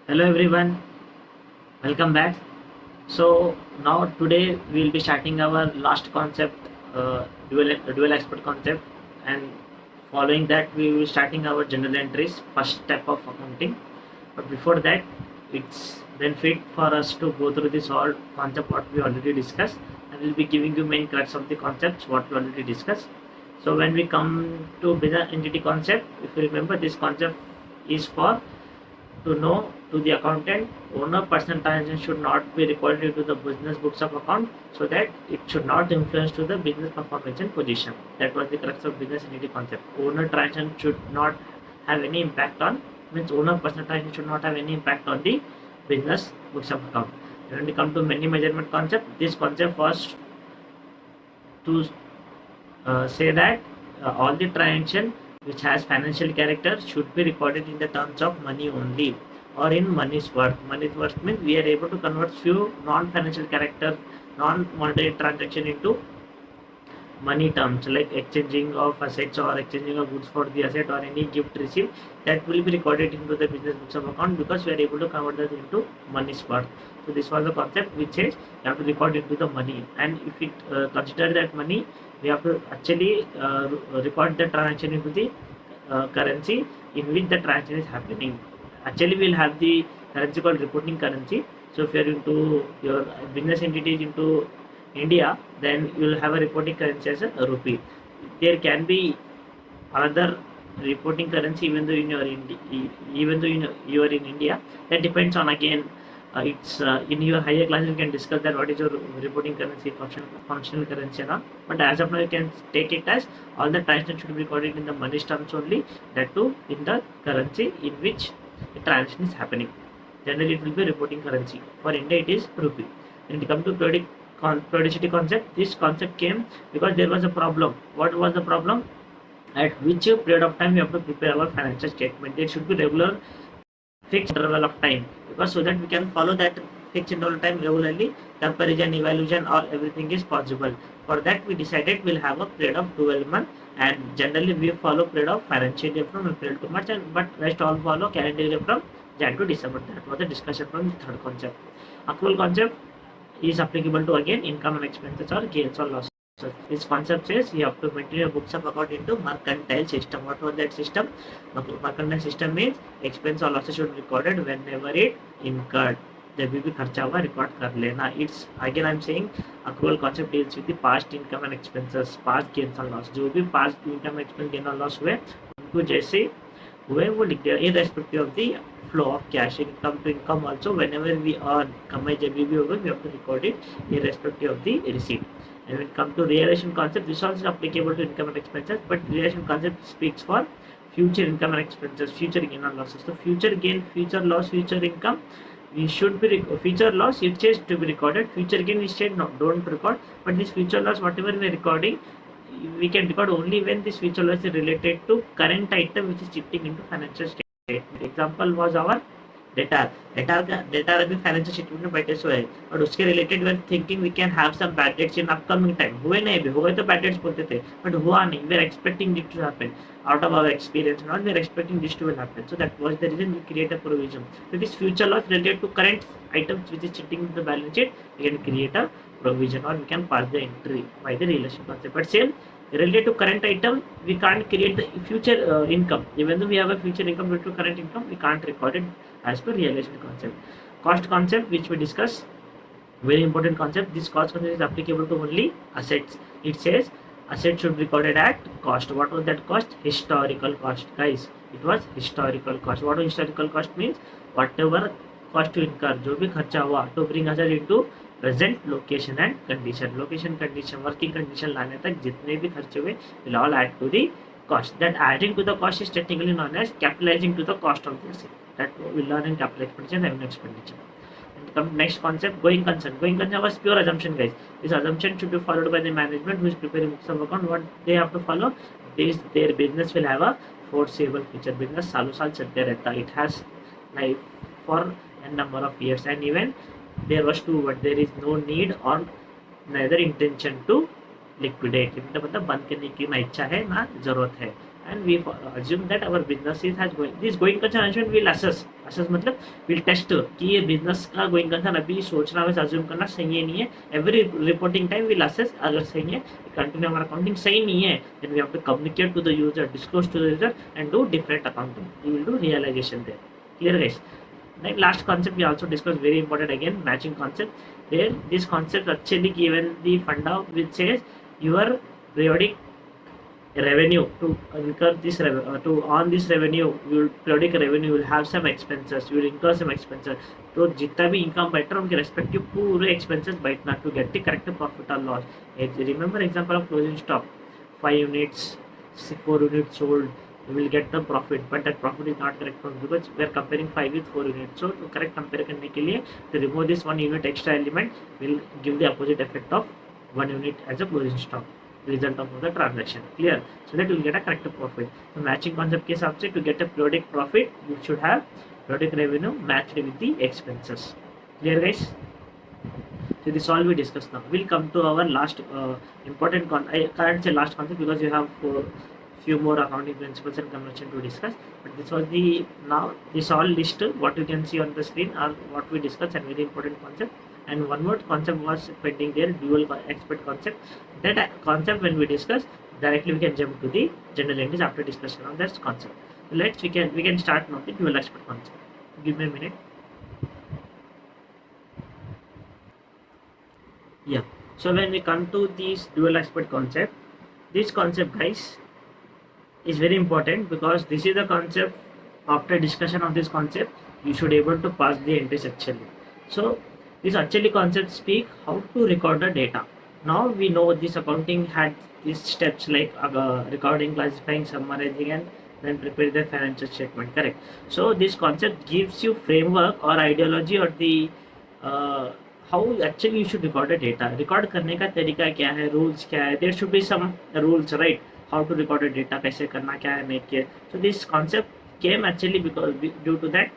Hello everyone, welcome back. So now today we will be starting our last concept, dual expert concept, and following that we will be starting our journal entries, first step of accounting. But before that, it's benefit for us to go through this all concept what we already discussed, and we'll be giving you main cuts of the concepts what we already discussed. So when we come to business entity concept, if you remember, this concept is for to know to the accountant, owner personal transaction should not be recorded into the business books of account, so that it should not influence to the business performance and position. That was the crux of business entity concept. Owner transaction should not have any impact on, means owner personal transaction should not have any impact on the business books of account. When we come to money measurement concept, this concept was to say that all the transaction which has financial character should be recorded in the terms of money only, or in money's worth. Money's worth means we are able to convert few non-financial character, non-monetary transaction into money terms, like exchanging of assets or exchanging of goods for the asset or any gift received. That will be recorded into the business books of account because we are able to convert that into money's worth. So this was the concept which says you have to record into the money, and if it consider that money, we have to actually record the transaction into the currency in which the transaction is happening. Actually we'll have the currency called reporting currency. So if you are into your business entities into India, then you will have a reporting currency as a rupee. There can be another reporting currency even though you are in India. That depends on, again, it's in your higher classes you can discuss that what is your reporting currency, functional currency and all. But as of now you can take it as all the transactions should be recorded in the money terms only, that too in the currency in which the transaction is happening. Generally it will be reporting currency. For India it is rupee. When it comes to periodicity concept, this concept came because there was a problem. What was the problem? At which period of time we have to prepare our financial statement. There should be regular fixed interval of time, because so that we can follow that fixed interval of time regularly, comparison, evaluation, or everything is possible. For that we decided we'll have a period of 12 months, and generally we follow period of financial year from April to March, and but rest all follow calendar year from Jan to December. That was the discussion from the third concept. Accrual concept is applicable to, again, income and expenses or gains or losses. This concept says you have to maintain your books of account into mercantile system. What was that system? Mercantile system means expense or losses should be recorded whenever it incurred. जब भी खर्चा हुआ record कर लेना. It's again I am saying accrual concept deals with the past income and expenses, past gains और loss. जो भी past income expense gain और लॉस हुए उनको जैसे हुए वो लिख दिया, irrespective of the flow of cash. Income to income also, whenever we earn, कमाई जब भी होगा we have to record it irrespective of the receipt. And when it comes to realization concept, this also is applicable to income and expenses, but realization concept speaks for future income and expenses, future gain or losses. So future gain, future loss, future income, we should be future loss it says to be recorded, future gain we said no, don't record. But this future loss whatever we are recording, we can record only when this future loss is related to current item which is shifting into financial statement. Example was our data अभी financial statement में बैठे हुए है और उसके related we are thinking we can have some bad debts in upcoming time. हुए नहीं, अभी हुए तो बैड डेट्स बोलते थे, बट हुआ नहीं. We are expecting this to happen out of our experience, not we are expecting this to will happen. So that was the reason we create a provision. So this future loss related to current items which is sitting in the balance sheet, we can create a provision or we can pass the entry by the relation concept. But same related to current item, we can't create the future income. Even though we have a future income related to current income, we can't record it as per realization concept. Cost concept which we discuss, very important concept. This cost concept is applicable to only assets. It says asset should be recorded at cost. What was that cost? Historical cost, guys. It was historical cost. What historical cost means? Whatever cost to incur, जो भी खर्चा हुआ to bring asset into present location and condition. Location, condition, working condition लाने तक जितने भी खर्चे हुए will all add to the cost. That adding to the cost is technically known as capitalizing to the cost of the asset. That we learn in capital expenditure and revenue expenditure. Come next concept, going concern. Going concern was pure assumption, guys. This assumption should be followed by the management who is preparing books of account. What they have to follow is their business will have a foreseeable future. Business सालों साल चलते रहता. It has life for a number of years, and even there was two, but there is no need or neither intention to liquidate. मतलब बंद करने की ना इच्छा है ना जरूरत है. and we assume that our business has going, this going concern management will assess मतलब will test कि ये business का going concern अभी सोचना वैसे assume करना सही है नहीं है, every reporting time will assess, अगर सही है continue हमारा accounting सही नहीं है, then we have to communicate to the user, disclose to the user and do different accounting, we will do realization there. Clear guys? Like last concept we also discussed, very important again, matching concept. There this concept actually given the funda which says your periodic revenue to incur this to on this revenue, you will periodic revenue will have some expenses, you will incur some expenses, तो जितना भी income बैठ रहा है उनके respective पूरे expenses बैठना to get the correct profit or loss. Remember example of closing stock, 5 units, 4 units sold, you will get the profit, but that profit is not correct because we are comparing 5 with 4 units. So to correct compare करने के लिए to remove this 1 unit extra element will give the opposite effect of 1 unit as a closing stock result of the transaction. Clear? So that you will get a correct profit. So matching concept के हिसाब से to get a periodic profit you should have periodic revenue matched with the expenses. Clear guys? So this all we discussed now. We'll come to our last important I can't say last concept because you have few more accounting principles and convention to discuss, but this was the now this all list what you can see on the screen are what we discussed and very important concept. And one more concept was pending there, dual expert concept. That concept when we discuss directly we can jump to the general entries after discussion on that concept. So we can start now the dual expert concept. Give me a minute. Yeah, so when we come to this dual expert concept, this concept guys is very important because this is the concept, after discussion of this concept you should able to pass the entries actually. So this actually concept speak how to record the data. Now we know this accounting had these steps like recording, classifying, summarizing and then prepare the financial statement, correct? So this concept gives you framework or ideology or the how actually you should record the data. Record करने का तरीका क्या है, rules क्या है, there should be some rules, right? How to record the data, कैसे करना, क्या है, make it. So this concept came actually because due to that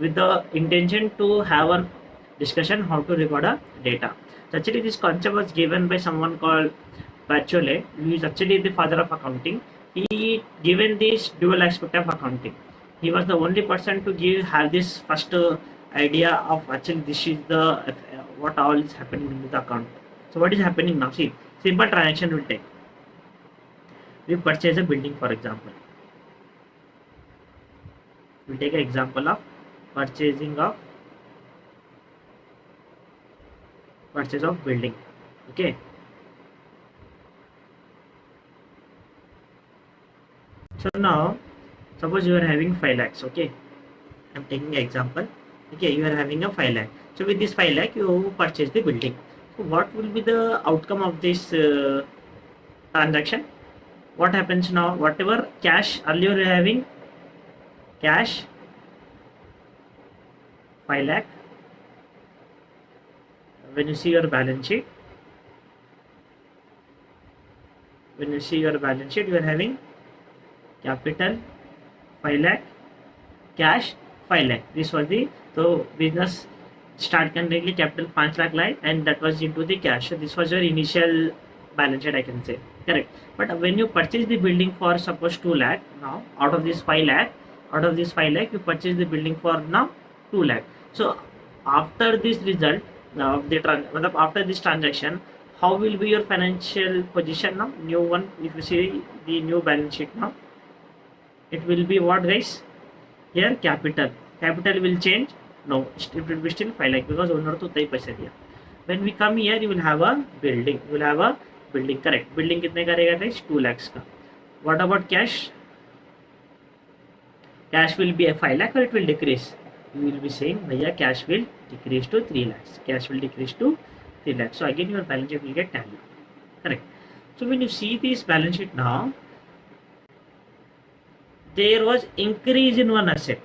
with the intention to have a discussion how to record a data. So actually this concept was given by someone called Pacioli, who is actually the father of accounting. He given this dual aspect of accounting. He was the only person to have this first idea of actually this is the what all is happening in the account. So what is happening now? See, simple transaction will take. We purchase a building, for example. We'll take an example of purchase of building. Okay. So now suppose you are having 5 lakhs. Okay, I'm taking an example. Okay, you are having a 5 lakh. So with this 5 lakh you purchase the building. So what will be the outcome of this transaction? What happens now? Whatever cash earlier you are having, cash 5 lakh. When you see your balance sheet, you are having capital 5 lakh, cash 5 lakh. This was the so business start करने के लिए capital 5 lakh लाए and that was into the cash. So this was your initial balance sheet, I can say, correct? But when you purchase the building for suppose 2 lakh, now out of this 5 lakh you purchase the building for now 2 lakh. So after this result of the after this transaction, how will be your financial position now? New one, if you see the new balance sheet now, it will be what guys? Here capital will change. No, it will be still 5 lakh because owner to उतना ही पैसे दिया. When we come here, you will have a building. Correct? Building कितने का रहेगा guys? 2 lakhs का. What about cash? Cash will be a 5 lakh or it will decrease. You will be saying, भैया cash will decrease to 3 lakhs. So again, your balance sheet will get tallied. Correct? So when you see this balance sheet now, there was increase in one asset.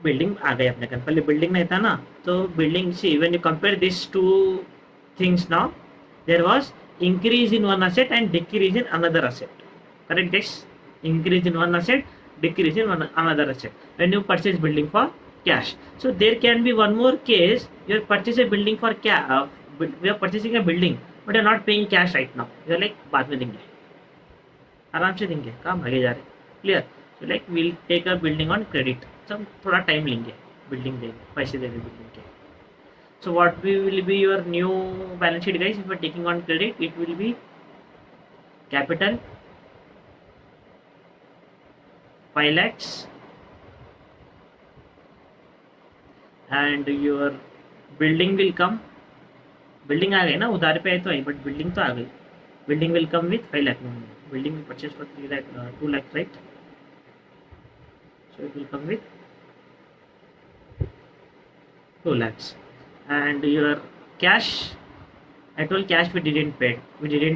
Building आ गई अपने कर, पहले building नहीं था ना, तो building see when you compare these two things now, there was increase in one asset and decrease in another asset. Correct guys? Increase in one asset, decrease in another asset. When you purchase building for cash, so there can be one more case. You are purchasing a building for cash. We are purchasing a building, but you are not paying cash right now. You are like बाद में देंगे. आराम से देंगे, काम आगे जा रहे, clear. So like will take a building on credit, सब थोड़ा टाइम लेंगे बिल्डिंग देंगे, पैसे देंगे बिल्डिंग के। So what will be your new balance sheet guys if you are taking on credit? It will be capital 5 lakhs and your building will come, building आ गई ना, उधार पे है तो आई, बट बिल्डिंग तो आ गई, building will come with 5 lakh, building will purchase for 3 lakh 2 lakh right, so it will come with 2 lakhs and your cash, I told cash we didn't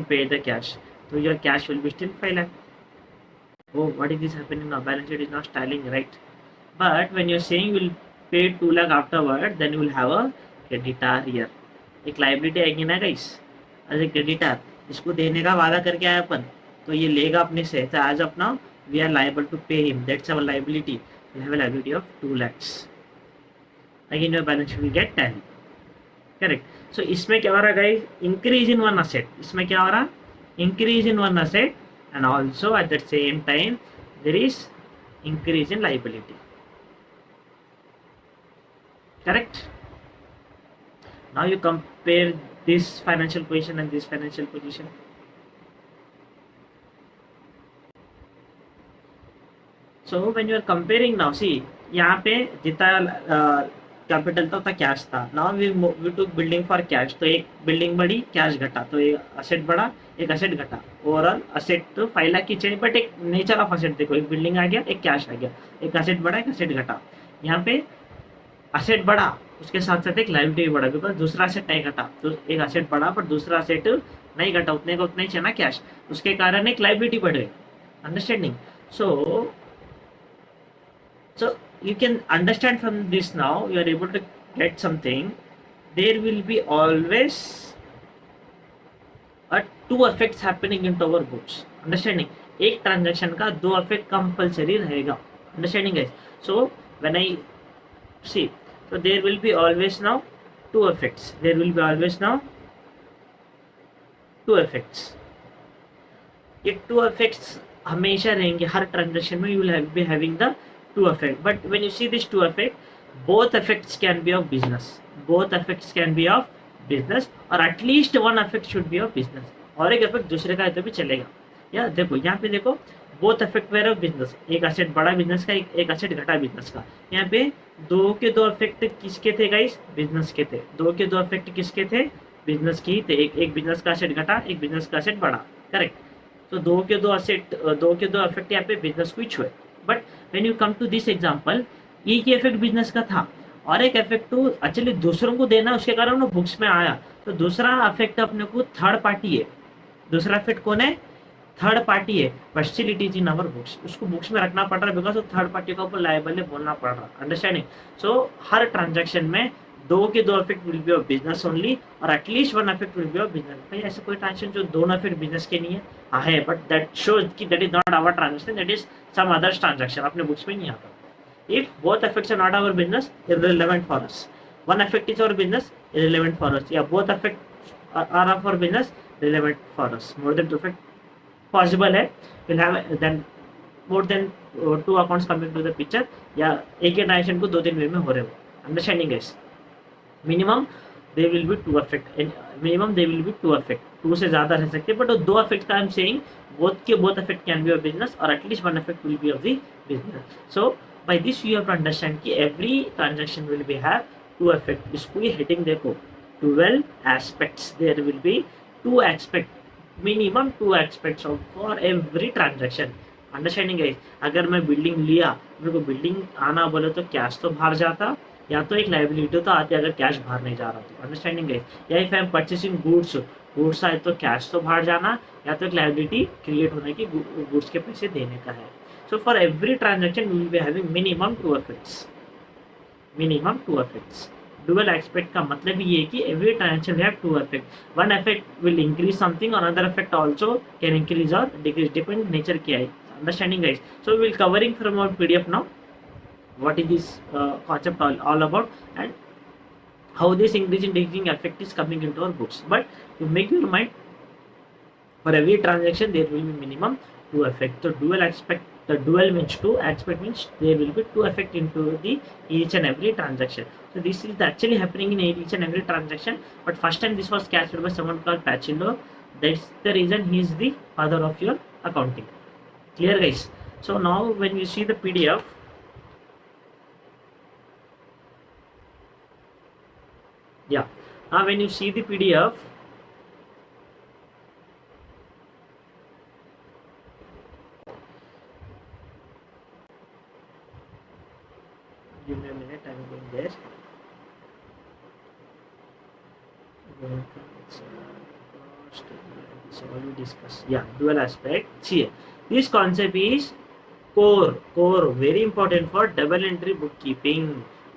pay the cash, so your cash will be still 5 lakh. Oh, what is this happening now? Balance sheet is not styling, right? But when you're saying you will pay 2 lakh afterward, then you will have a creditor here. एक liability आएगी ना guys, as a creditor, इसको देने का वादा करके आया अपन, तो ये लेगा अपने से, तो as of now we are liable to pay him, that's our liability, we have a liability of 2 lakhs. Again your balance sheet will get tally, correct. So इसमें क्या हो रहा है guys, increase in one asset, इसमें क्या हो रहा, increase in one asset and also at the same time there is increase in liability, correct. Now you compare this financial position and this financial position. So when you are comparing now, see यहाँ पे जितना capital था उतना cash था, now we took building for cash, तो एक building बढ़ी, cash घटा, तो एक असेट बढ़ा, एक असेट घटा, ओवरऑल असेट तो 5 लाख की चाहिए, बट एक नेचर ऑफ असेट देखो, एक बिल्डिंग आ गया, एक कैश आ गया, एक असेट बढ़ा, एक असेट घटा, यहाँ पे असेट बढ़ा उसके साथ साथ एक लायबिलिटी भी बढ़ा, बिकॉज दूसरा असेट नहीं घटा, तो एक असेट बढ़ा पर दूसरा असेट नहीं घटा, उतने का उतना ही चाहिए ना कैश, उसके कारण एक लायबिलिटी बढ़ गई, understanding. So you can understand from this now, you are able to get something. There will be always two effects happening into our books, understanding. एक ट्रांजैक्शन का दो अफेक्ट कंपल्सरी रहेगा, understanding guys. So when I see, so there will be always now two effects, there will be always now two effects. ये two effects हमेशा रहेंगे हर transaction में, you will be having the two effect. But when you see this two effect, both effects can be of business, both effects can be of business, or at least one effect should be of business, और एक effect दूसरे का है तो भी चलेगा. या देखो यहाँ पे देखो, both effect were of business, एक असेट बड़ा बिजनेस का, एक असेट घटा बिजनेस का. यहाँ पे दो के दो इफेक्ट किसके थे गाइस, बिजनेस के थे, दो के दो इफेक्ट किसके थे, बिजनेस की थे, एक बिजनेस का असेट घटा, एक बिजनेस का असेट बढ़ा, करेक्ट. तो दो के दो इफेक्ट यहाँ पे बिजनेस को ही छुए. But when you come to this example, एक ही इफेक्ट बिजनेस का था और एक इफेक्ट तो एक्चुअली दूसरों को देना, उसके कारण वो बुक्स में आया, तो दूसरा इफेक्ट अपने को थर्ड पार्टी है, दूसरा इफेक्ट कौन है, थर्ड पार्टी है, but still it is in our books, उसको बुक्स में रखना पड़ रहा है बिकॉज वो थर्ड पार्टी का ऊपर लायबल है बोलना पड़ रहा है, अंडरस्टैंडिंग. सो हर ट्रांजैक्शन में दो के दो effect will be of business only, और at least one effect will be of business. भाई ऐसे कोई ट्रांजैक्शन जो दोनों इफेक्ट बिजनेस के नहीं है, हाँ है, बट दैट शोज कि that is not our transaction, that is some others transaction, अपने बुक्स में नहीं आता. If both effects are not our business, irrelevant for us. One effect is our business, irrelevant for us. Yeah, both effects are of our business, relevant for us. More than two effect possible है, we'll have then more than two accounts coming to the picture, या एक ही transaction को दो तीन वे में हो रहे हो, understanding guys. Minimum they will be two effect, minimum they will be two effect, two से ज्यादा रह सकते हैं, बट दो इफेक्ट का I am saying both effect can be of business, और at least one effect will be of the business. So by this you have to understand कि every transaction will be have two effect. इसको ये heading देखो, 12 aspects, there will be to aspect, minimum two aspects of for every transaction, understanding guys. अगर मैं building लिया, मेरे को building आना बोले तो कैश तो बाहर जाता, या तो एक लायबिलिटी तो आती अगर कैश बाहर नहीं जा रहा तो, अंडरस्टैंडिंग गाइस. या if I am purchasing goods आए तो कैश तो बाहर जाना, या तो एक लायबिलिटी क्रिएट होने की, गुड्स के पैसे देने का है. So for every transaction we will be having minimum two effects, minimum two effects. Dual aspect का मतलब ये है कि every transaction we have two effect, one effect will increase something, another effect also can increase और decrease, depend nature क्या है, understanding guys. So we will covering from our PDF now what is this concept all about, and how this increasing decreasing effect is coming into our books. But you make your mind, for every transaction there will be minimum two effect. So dual aspect, the dual means two, aspect means there will be two effect into the each and every transaction. So this is actually happening in each and every transaction, but first time this was captured by someone called Pacino. That's the reason he is the father of your accounting. Clear, guys? So now when you see the PDF, yeah, now when you see the PDF, give me a minute, I'm going there. So we discuss, yeah, dual aspect. See, this concept is core very important for double entry book keeping.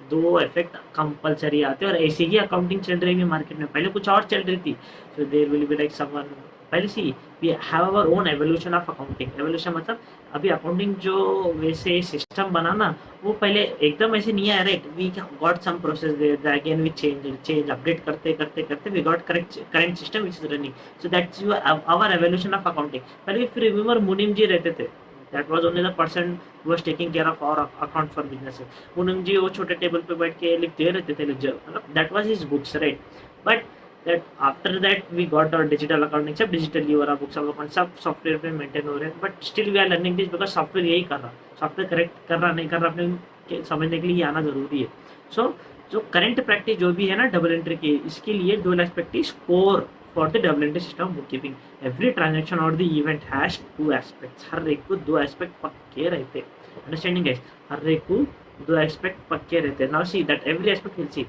दो effect compulsory आते हैं और ऐसे ही accounting चल रही है market में. पहले कुछ और चल रही थी. So there will be like someone, पहले see we have our own evolution of accounting. Evolution मतलब अभी अकाउंटिंग जो वैसे सिस्टम बना ना, वो पहले एकदम ऐसे नहीं आया, right. We got some process there, again we change update करते करते करते we got current system which is running. So that's your our evolution of accounting. पहले इफ रिमेंबर मुनीम जी रहते थे, that was only the person who was taking care of our account for businesses. Poonam जी वो छोटे टेबल पे बैठ के लिखते रहते थे, मतलब that was his books, right? But that after that we got our digital accounting, सब digitally हो रहा, books of account सब सॉफ्टवेयर पे मेंटेन हो रहे हैं. but still we are learning this because software यही कर रहा, सॉफ्टवेयर करेक्ट कर रहा नहीं कर रहा अपने समझने के लिए आना जरूरी है. सो जो करंट प्रैक्टिस जो भी है ना डबल एंट्री की, इसके लिए dual aspect is core for the double entry system of bookkeeping. Every transaction or the event has two aspects. हर एक को दो aspect पक्के रहते. Understanding guys? हर एक को दो aspect पक्के रहते. Now see that every aspect will see.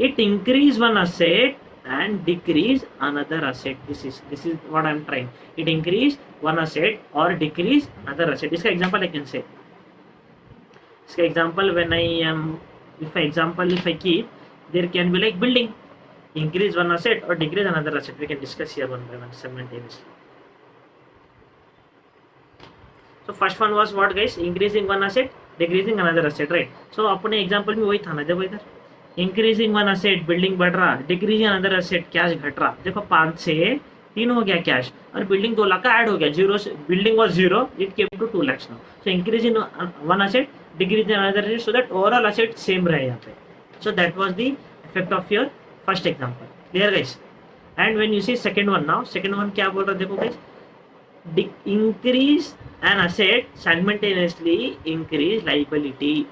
It increase one asset and decrease another asset. This is what I am trying. It increase one asset or decrease another asset. इसका example I can say. इसका example when if I keep, there can be like building. Increase one asset or decrease another asset. We can discuss here one by one simultaneously. So first one was what guys? Increasing one asset, decreasing another asset, right? So अपने example में वही था ना, देखो इधर increasing one asset, building बढ़ रहा, decreasing another asset, cash घट रहा. देखो 5 से 3 हो गया कैश और बिल्डिंग 2 लाख का ऐड हो गया. जीरो से building was 0, it came to 2 lakhs now. So increasing one asset, decreasing another asset, so that overall asset same रहे यहाँ पे. So that was the effect of your first example. Clear guys? And when you see second one, now second one क्या बोल रहा है देखो guys. Increase an asset simultaneously increase liability.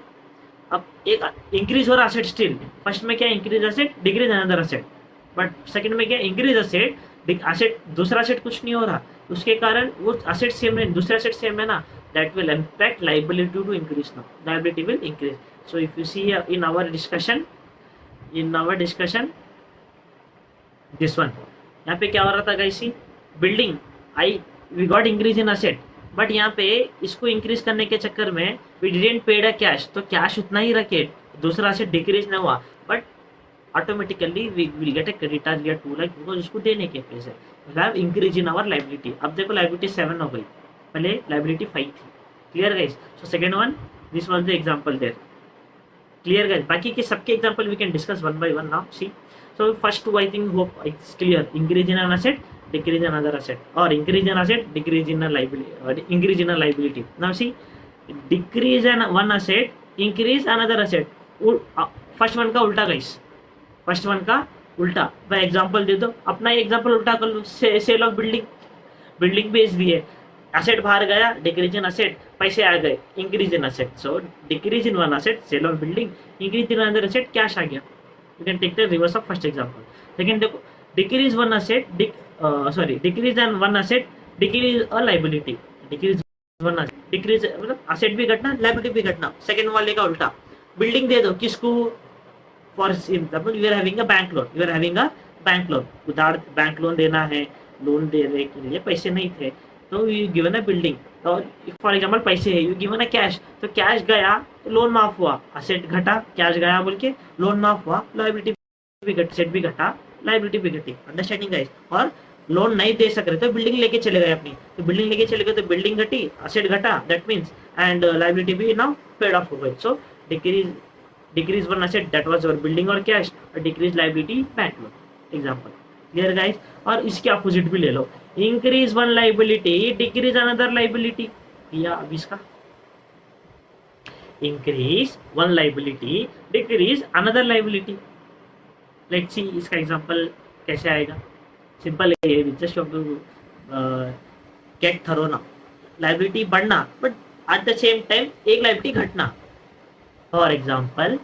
अब एक इंक्रीज हो रहा असेट स्टिल. फर्स्ट में क्या increase asset, decrease another asset. But second में क्या इंक्रीज असेट, असेट दूसरा असेट कुछ नहीं हो रहा, उसके कारण वो असेट सेम है, दूसरा असेट सेम है ना. That will impact liability to increase. Now liability will increase. So if you see in our discussion this one, यहाँ पे क्या हो रहा था guys, building we got increase in asset, but यहाँ पे इसको इंक्रीज करने के चक्कर में we didn't paid a cash, तो कैश उतना ही रखे, दूसरा असेट डिक्रीज ना हुआ, but automatically we will get a creditor या 2 लाख बिकॉज उसको देने के पैसे. We have increase in our liability. अब देखो लायबिलिटी 7 हो गई, पहले लायबिलिटी 5 थी. Clear guys? So second one, this was the example there. Clear guys? बाकी के सबके example we can discuss one by one now. See, so first two I think hope it's clear. Increase in an asset, decrease in another asset, or increase in asset, decrease in a liability, increase in a liability. Now see, decrease in one asset, increase another asset. First one का उल्टा guys, first one का उल्टा. भाई example दे दो, अपना ही example उल्टा कर लो. Cell of building बेच दिए, असेट बाहर गया, डिक्रीज इन असेट, पैसे आ गए, increase in asset. So decrease in one asset, sale of building, increase in another asset, cash आ गया. You can take the reverse of first example. Second देखो, decrease one asset, decrease and one asset, decrease a liability. Decrease one asset, decrease मतलब asset भी घटना, liability भी घटना. Second वाले का उल्टा, बिल्डिंग दे दो किसको, for example you are having a bank loan, उधार बैंक लोन देना है, लोन देने के लिए पैसे नहीं थे, तो यू गिवन अ बिल्डिंग. तो फॉर एग्जाम्पल पैसे है, यू गिवन अ कैश, तो कैश गया तो लोन माफ हुआ, असेट घटा, कैश गया बोल के लोन माफ हुआ, लायबिलिटी भी घटी, असेट भी घटा, लायबिलिटी भी घटी. Understanding guys? और लोन नहीं दे सक रहे तो बिल्डिंग लेके चले गए अपनी, तो बिल्डिंग लेके चले गए तो बिल्डिंग घटी, असेट घटा, दैट मीन्स एंड लायबिलिटी भी नाउ पेड ऑफ हो गई. So decrease one asset, that was your building और कैश, और decrease liability bank loan. Example clear guys? और इसके अपोजिट भी ले लो, increase one liability decrease another liability, या अब इसका increase one liability decrease another liability. Let's see इसका एग्जांपल कैसे आएगा। सिंपल है, just you have to get through ना, लाइबिलिटी बढ़ना but at the same time एक लाइबिलिटी घटना। फॉर एग्जांपल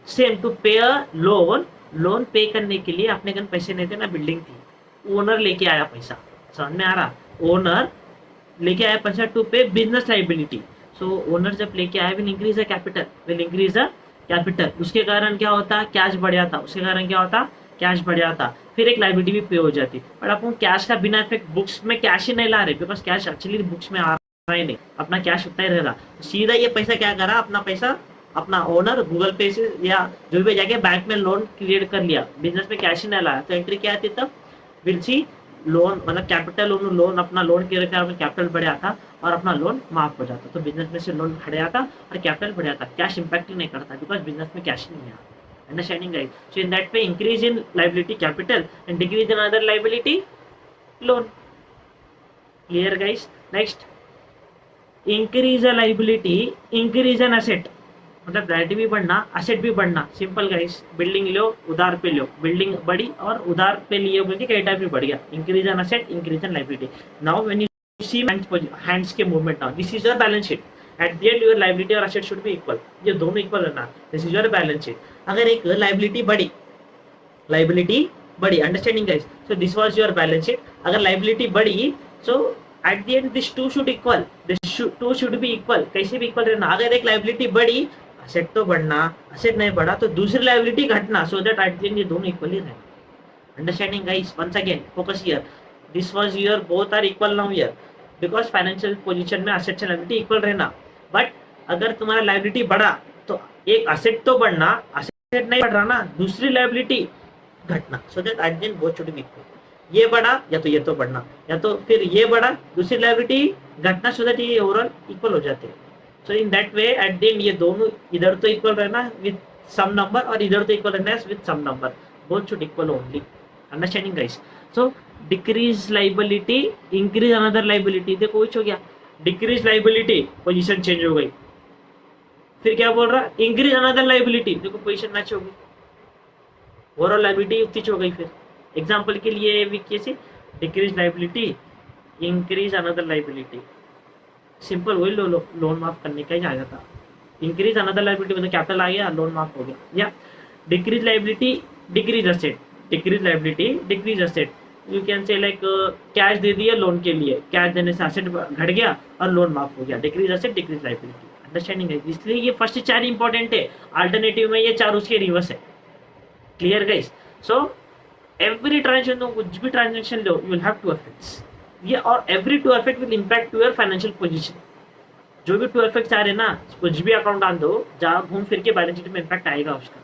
सेम टू पे अ लोन, लोन पे करने के लिए अपने कन पैसे नहीं थे ना, बिल्डिंग थी, ओनर लेके आया पैसा, समझ में आ रहा? ओनर लेके आया पैसा टू पे बिजनेस लाइबिलिटी। सो ओनर जब लेके आया will increase the capital, will increase the capital. उसके कारण क्या होता? कैश बढ़ जाता, उसके कारण क्या होता? कैश बढ़ जाता, फिर एक लाइबिलिटी भी पे हो जाती। बट अपन कैश का बिना इफेक्ट बुक्स में कैश ही नहीं ला रहे, बिकॉज कैश एक्चुअली बुक्स में आ रहा ही नहीं, अपना कैश उतना ही रहेगा। सीधा ये पैसा क्या करा, अपना पैसा अपना ओनर गूगल पे से या जो भी जाके बैंक में लोन क्रिएट कर लिया, बिजनेस में कैश ही नहीं लाया, तो एंट्री क्या आती तब? विल सी लोन, मतलब कैपिटल लोन, अपना लोन क्लियर कर कैपिटल बढ़िया था और अपना लोन माफ हो जाता, तो बिजनेस में से लोन बढ़िया था और कैपिटल बढ़िया था, कैश इंपैक्ट ही नहीं करता बिकॉज बिजनेस में कैश नहीं है। Understanding, guys? So in that way, increase in liability capital and decrease in other liability loan. Clear, guys? Next, increase a liability, increase an asset. मतलब liability भी बढ़ना, asset भी बढ़ना। सिंपल गाइस, बिल्डिंग लो उधार पे लो, building बढ़ी और उधार पे लिए बोल के क्रेडिट भी बढ़ गया। Increase an asset, increase an liability. Now when you see hands के movement, now this is your balance sheet. At the end your liability और असेट शुड बी इक्वल, ये दोनों इक्वल रहना। This is your balance sheet. अगर एक liability बढ़ी, understanding guys? So this was your balance sheet. अगर liability बढ़ी, so at the end this two should equal, this two should be equal. कैसे भी इक्वल रहना, अगर एक लाइबिलिटी बढ़ी, असेट तो बढ़ना, असेट नहीं बढ़ा तो दूसरी लाइबिलिटी घटना, so that at the end ये दोनों इक्वली रहेंगे। Understanding guys? Once again focus here, this was your both are equal now here, because financial position में असेट से लाइबिलिटी इक्वल रहना। बट अगर तुम्हारा लाइबिलिटी बढ़ा तो एक असेट तो बढ़ना, असेट नहीं बढ़ रहा ना, दूसरी लाइबिलिटी घटना, so that at the and both should be equal. ये बढ़ा या तो ये तो बढ़ना, या तो फिर ये बढ़ा दूसरी लाइबिलिटी घटना, सो दैट ये ओवरऑल इक्वल हो जाते हैं। So in that way at the end ये दोनों इधर तो इक्वल रहना विद सम नंबर और इधर तो इक्वल रहना with some number, both should equal only. Understanding guys? So decrease liability, increase another liability. देखो कुछ हो गया, डिक्रीज लाइबिलिटी, पोजीशन चेंज हो गई। फिर क्या बोल रहा? इंक्रीज अनदर लाइबिलिटी, देखो पोजीशन मैच हो गई, ओवरऑल लाइबिलिटी उतनी हो गई। फिर एग्जांपल के लिए भी कैसे, decrease liability, increase another liability, simple वही लोन माफ करने का ही आ जाता। इंक्रीज अनदर लाइबिलिटी मतलब कैपिटल आ गया, लोन माफ हो गया। या decrease liability, decrease asset, decrease liability, decrease asset. You can say like cash दे दिया लोन के लिए, कैश देने से असेट घट गया और लोन माफ हो गया। Decrease asset, decrease liability. Understanding है? इसलिए ये फर्स्ट चार इंपॉर्टेंट है, अल्टरनेटिव में ये चार उसके रिवर्स है। Clear guys? So every transaction, कुछ भी ट्रांजेक्शन लो, you will have two effects, ये और every two effect will impact to your financial position. जो भी टू इफेक्ट्स आ रहे ना, कुछ भी अकाउंट डाल दो, जहाँ घूम फिर के बैलेंस शीट में इम्पैक्ट आएगा उसका,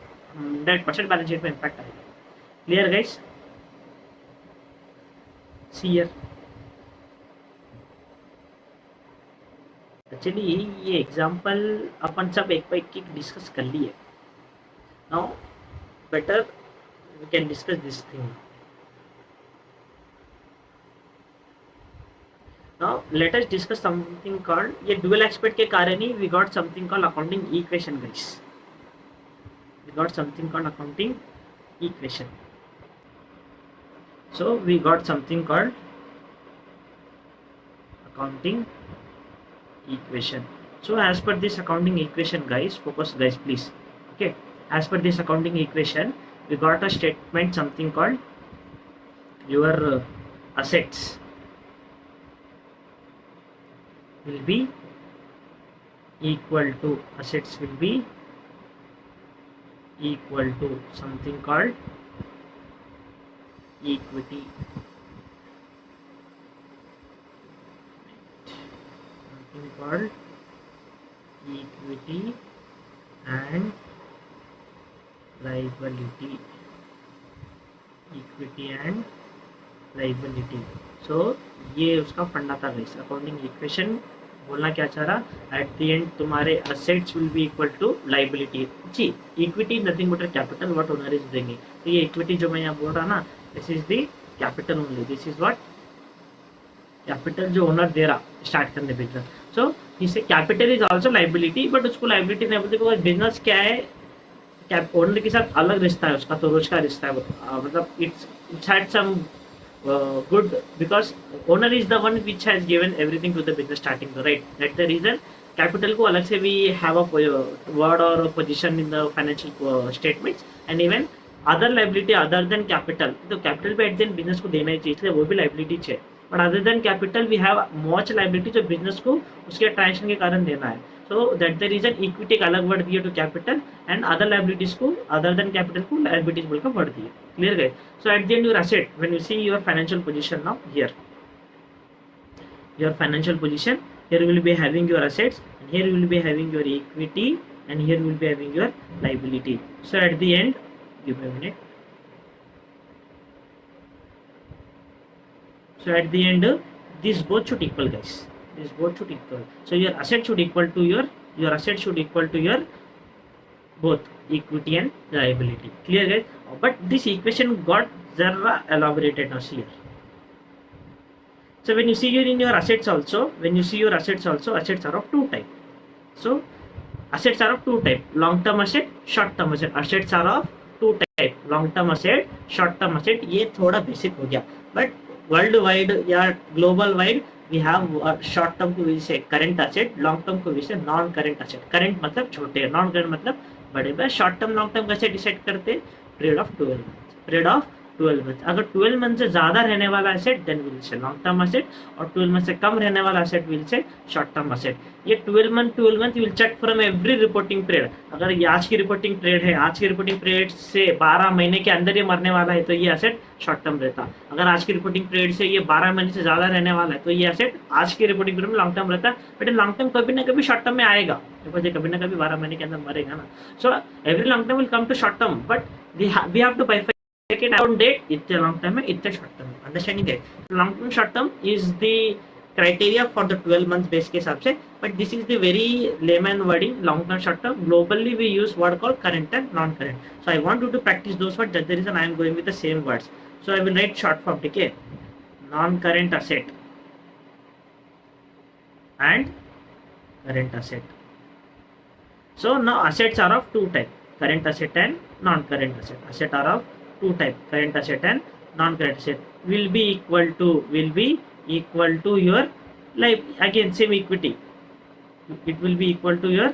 100% बैलेंस शीट में इम्पैक्ट आएगा। Clear guys? See here, actually ये एग्जांपल अपन सब एक बार एक डिस्कस कर लिए। Now better we can discuss this thing. Now let us discuss something called, ये dual aspect के कारण ही we got something called accounting equation guys. We got something called accounting equation. So we got something called accounting equation. So as per this accounting equation guys, focus guys please. Okay, as per this accounting equation, we got a statement something called your assets will be equal to, assets will be equal to something called equity, something called equity and liability, equity and liability. So ये उसका फंडा था guys. Accounting equation बोलना क्या चाह रहा, at the end तुम्हारे assets will be equal to liability. जी, equity nothing but capital what owner is bringing. तो ये इक्विटी जो मैं यहाँ बोल रहा ना, this is the capital only, this is what capital जो ओनर दे रहा स्टार्ट करने बिजनेस। सो इसे capital is also liability, but उसको लाइबिलिटी नहीं बोलते बिकॉज बिजनेस क्या है, कैप ओनर के साथ अलग रिश्ता है उसका, तो रोज का रिश्ता है मतलब it's had some good because owner is the one which has given everything to the business starting the right, that's the reason capital को अलग से भी have a word or a position in the financial statements and even other liability other than capital, तो capital भी at the end business को देना ही चाहिए, इसलिए वो भी liability है, but other than capital we have much liability जो business को उसके ट्रांजेक्शन के कारण देना है। so that's the reason equity एक अलग वर्ड दिया to capital and other liabilities को other than capital को liabilities बोलकर वर्ड दिए, clear guys? So at the end your asset, when you see your financial position now here, your financial position, here you will be having your assets and here you will be having your equity and here you will be having your liability. So at the end, give me a minute. So at the end these both should equal guys, these both should equal, so your asset should equal to your asset should equal to your both equity and liability, clear guys? But this equation got zara elaborated now here. So when you see here in your assets also, when you see your assets also, assets are of two type. So assets are of two type, long term asset, short term asset, assets are of two type, long term asset, short term asset, ये थोड़ा basic हो गया, but world wide या global wide we have short term को वजह से current asset, long term को वजह से नॉन करंट असेट, करंट मतलब छोटे, नॉन करंट मतलब बड़े। बस शॉर्ट टर्म लॉन्ग टर्म कैसे डिसाइड करते हैं, period of 12 month, period of 12 month. अगर 12 मंथ से ज्यादा रहने वाला asset then will say long term asset, और 12 मंथ से कम रहने वाला asset will say short term asset. ये 12 month will check from every reporting period. अगर ये आज की रिपोर्टिंग पीरियड है, आज की रिपोर्टिंग पीरियड से 12 महीने के अंदर ये मरने वाला है तो ये एसेट शॉर्ट टर्म रहता। अगर आज की रिपोर्टिंग पीरियड से ये 12 महीने से ज्यादा रहने वाला है तो ये एसेट आज की रिपोर्टिंग पीरियड में लॉन्ग टर्म रहता है, बट लॉन्ग टर्म कभी ना कभी शॉर्ट टर्म में आएगा, बिकॉज ये कभी ना कभी 12 महीने के अंदर मरेगा ना। So every long term will come to short term, but we have to bifurcate it on date, इतने long term है, इतने short term है, understanding है। long term short term is the criteria for the 12 months base के हिसाब से, but this is the very layman wording, long term short term। globally we use word called current and non current, so I want you to practice those words, that's the reason I am going with the same words। so I will write short form, ठीक है, non current asset and current asset। so now assets are of two type, current asset and non current asset, asset are of two type, current asset and non current asset, will be equal to your like again same equity, it will be equal to your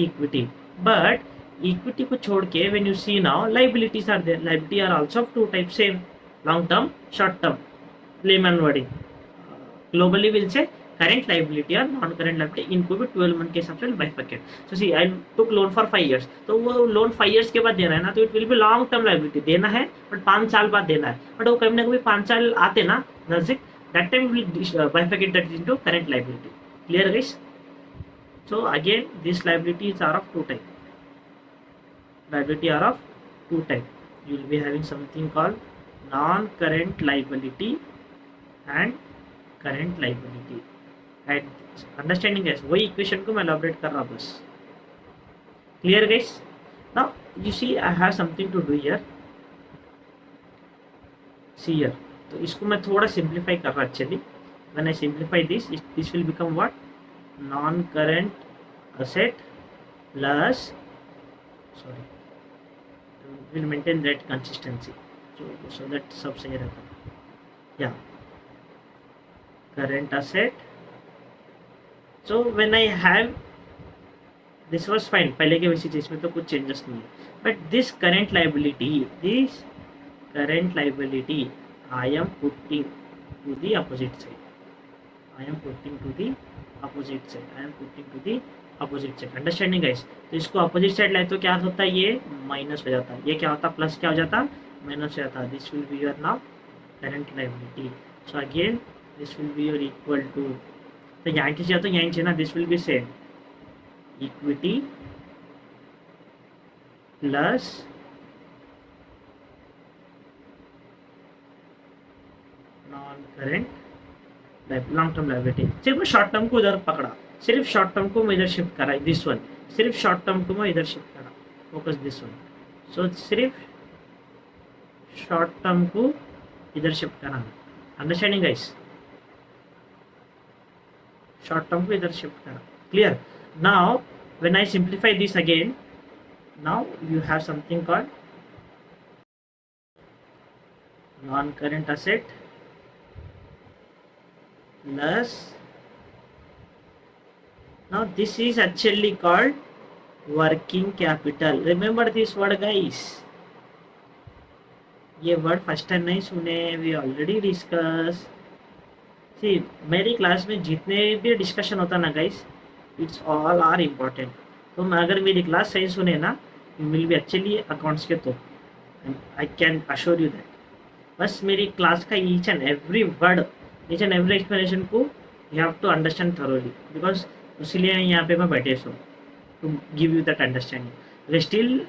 equity, but equity को छोड़ के when you see now liabilities are there, liability are also of two types, same long term short term, layman wording। globally will say current liability और non current liability, इनको भी 12 month के हिसाब से bifurcate. So see I took loan for 5 years, तो वो loan 5 years के बाद देना है ना, तो it will be long term liability, देना है बट 5 साल बाद देना है, बट वो कभी ना कभी 5 साल आते ना नजदीक, that time will bifurcate that into current liability, clear guys? So again this liabilities are of two type, liability are of two type, you will be having something called non current liability and current liability, and understanding guys, वही equation को मैं elaborate कर रहा हूँ बस, clear guys? now you see I have something to do here, see here, तो इसको मैं थोड़ा simplify कर रहा actually, when I simplify this will become what, non current asset plus, sorry, will maintain that consistency, so that सब सही रहता है, yeah, current asset। so when I have this was fine, पहले के वैसी चीज में तो कुछ चेंजेस नहीं है, but this current liability I am putting to the opposite side, I am putting to the opposite side, understanding guys? तो इसको अपोजिट साइड लाए तो क्या होता है, ये माइनस हो जाता है, ये क्या होता है प्लस, क्या हो जाता है माइनस हो जाता है, this will be your now current liability. So again this will be your equal to, तो यहाँ किसी जाता है, यहाँ चाहिए ना, this will be same equity plus non current long term liability. सिर्फ शॉर्ट टर्म को उधर पकड़ा, सिर्फ शॉर्ट टर्म को मैं इधर शिफ्ट करा, दिस वन, सिर्फ शॉर्ट टर्म को मैं इधर शिफ्ट करा, फोकस दिस वन। सो सिर्फ शॉर्ट टर्म को इधर शिफ्ट कराना. Understanding guys? शॉर्ट टर्म को इधर शिफ्ट करा. Clear? Now when I simplify this again, now you have something called non-current asset plus, now this is actually called working capital. Remember this word guys. ये word first time नहीं सुने, we already discuss. सी मेरी class में जितने भी discussion होता ना guys, it's all are important. तो अगर मेरी क्लास सही सुने ना, you will be actually accounts के तो I can assure you that. बस मेरी क्लास का each and every word, each and every explanation को you have to understand thoroughly, because इसलिए यहाँ पे मैं बैठे so to give you that understanding. Still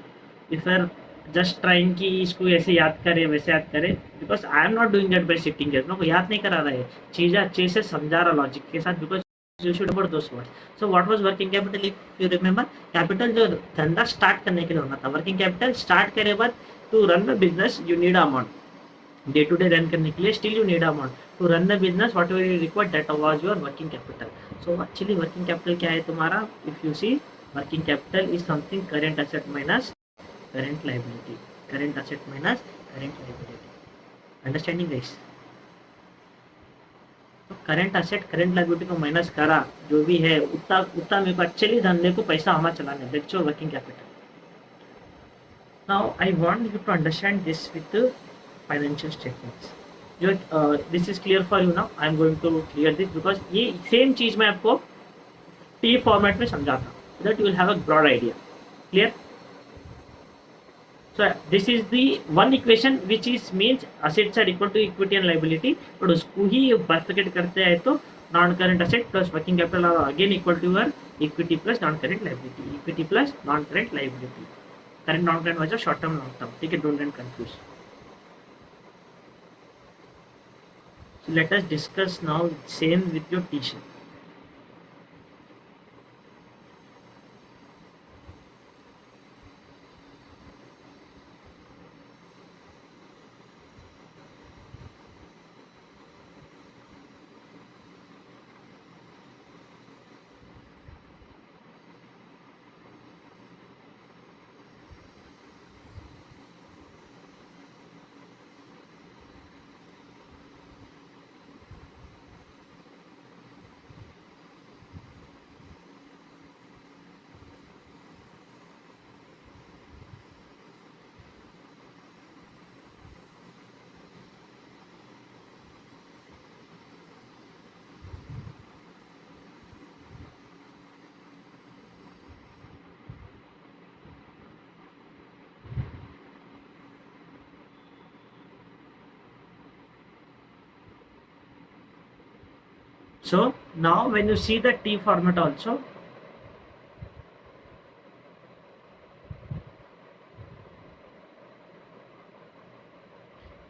if are just trying कि इसको ऐसे याद करे वैसे याद करे, because I am not doing that by sitting here. No, याद नहीं करा रहा है, चीज़ें अच्छे से समझा रहा लॉजिक के साथ, because you should remember those words. So what was working capital? If you remember, capital जो धंधा स्टार्ट करने के लिए होना था. वर्किंग कैपिटल स्टार्ट करे बाद to run the business you need amount. Day to day run करने के लिए still you need amount. To run the business whatever you require, that was your working capital. So actually working capital क्या है तुम्हारा? If you see, working capital is something current asset minus current liability. Current asset minus current liability. Understanding guys? तो current asset current liability को minus करा, जो भी है उतना उतना मेरे को एक्चुअली धंधे को पैसा हमारा चलाना है. That's your working capital. Now I want you to understand this with financial statements. जो this is clear for you now. I am going to clear this because ये सेम चीज मैं आपको टी फॉर्मेट में समझाता हूँ, that you will have a broad idea. Clear? So this is the one equation which is means assets are equal to equity and liability, but उसको ही bifurcate करते हैं तो non current asset plus working capital are again equal to your equity plus non current liability. Equity plus non current liability. Current non current was short term long term. ठीक है, don't get confused. So let us discuss now same with your T-shirt. So now when you see the T format also,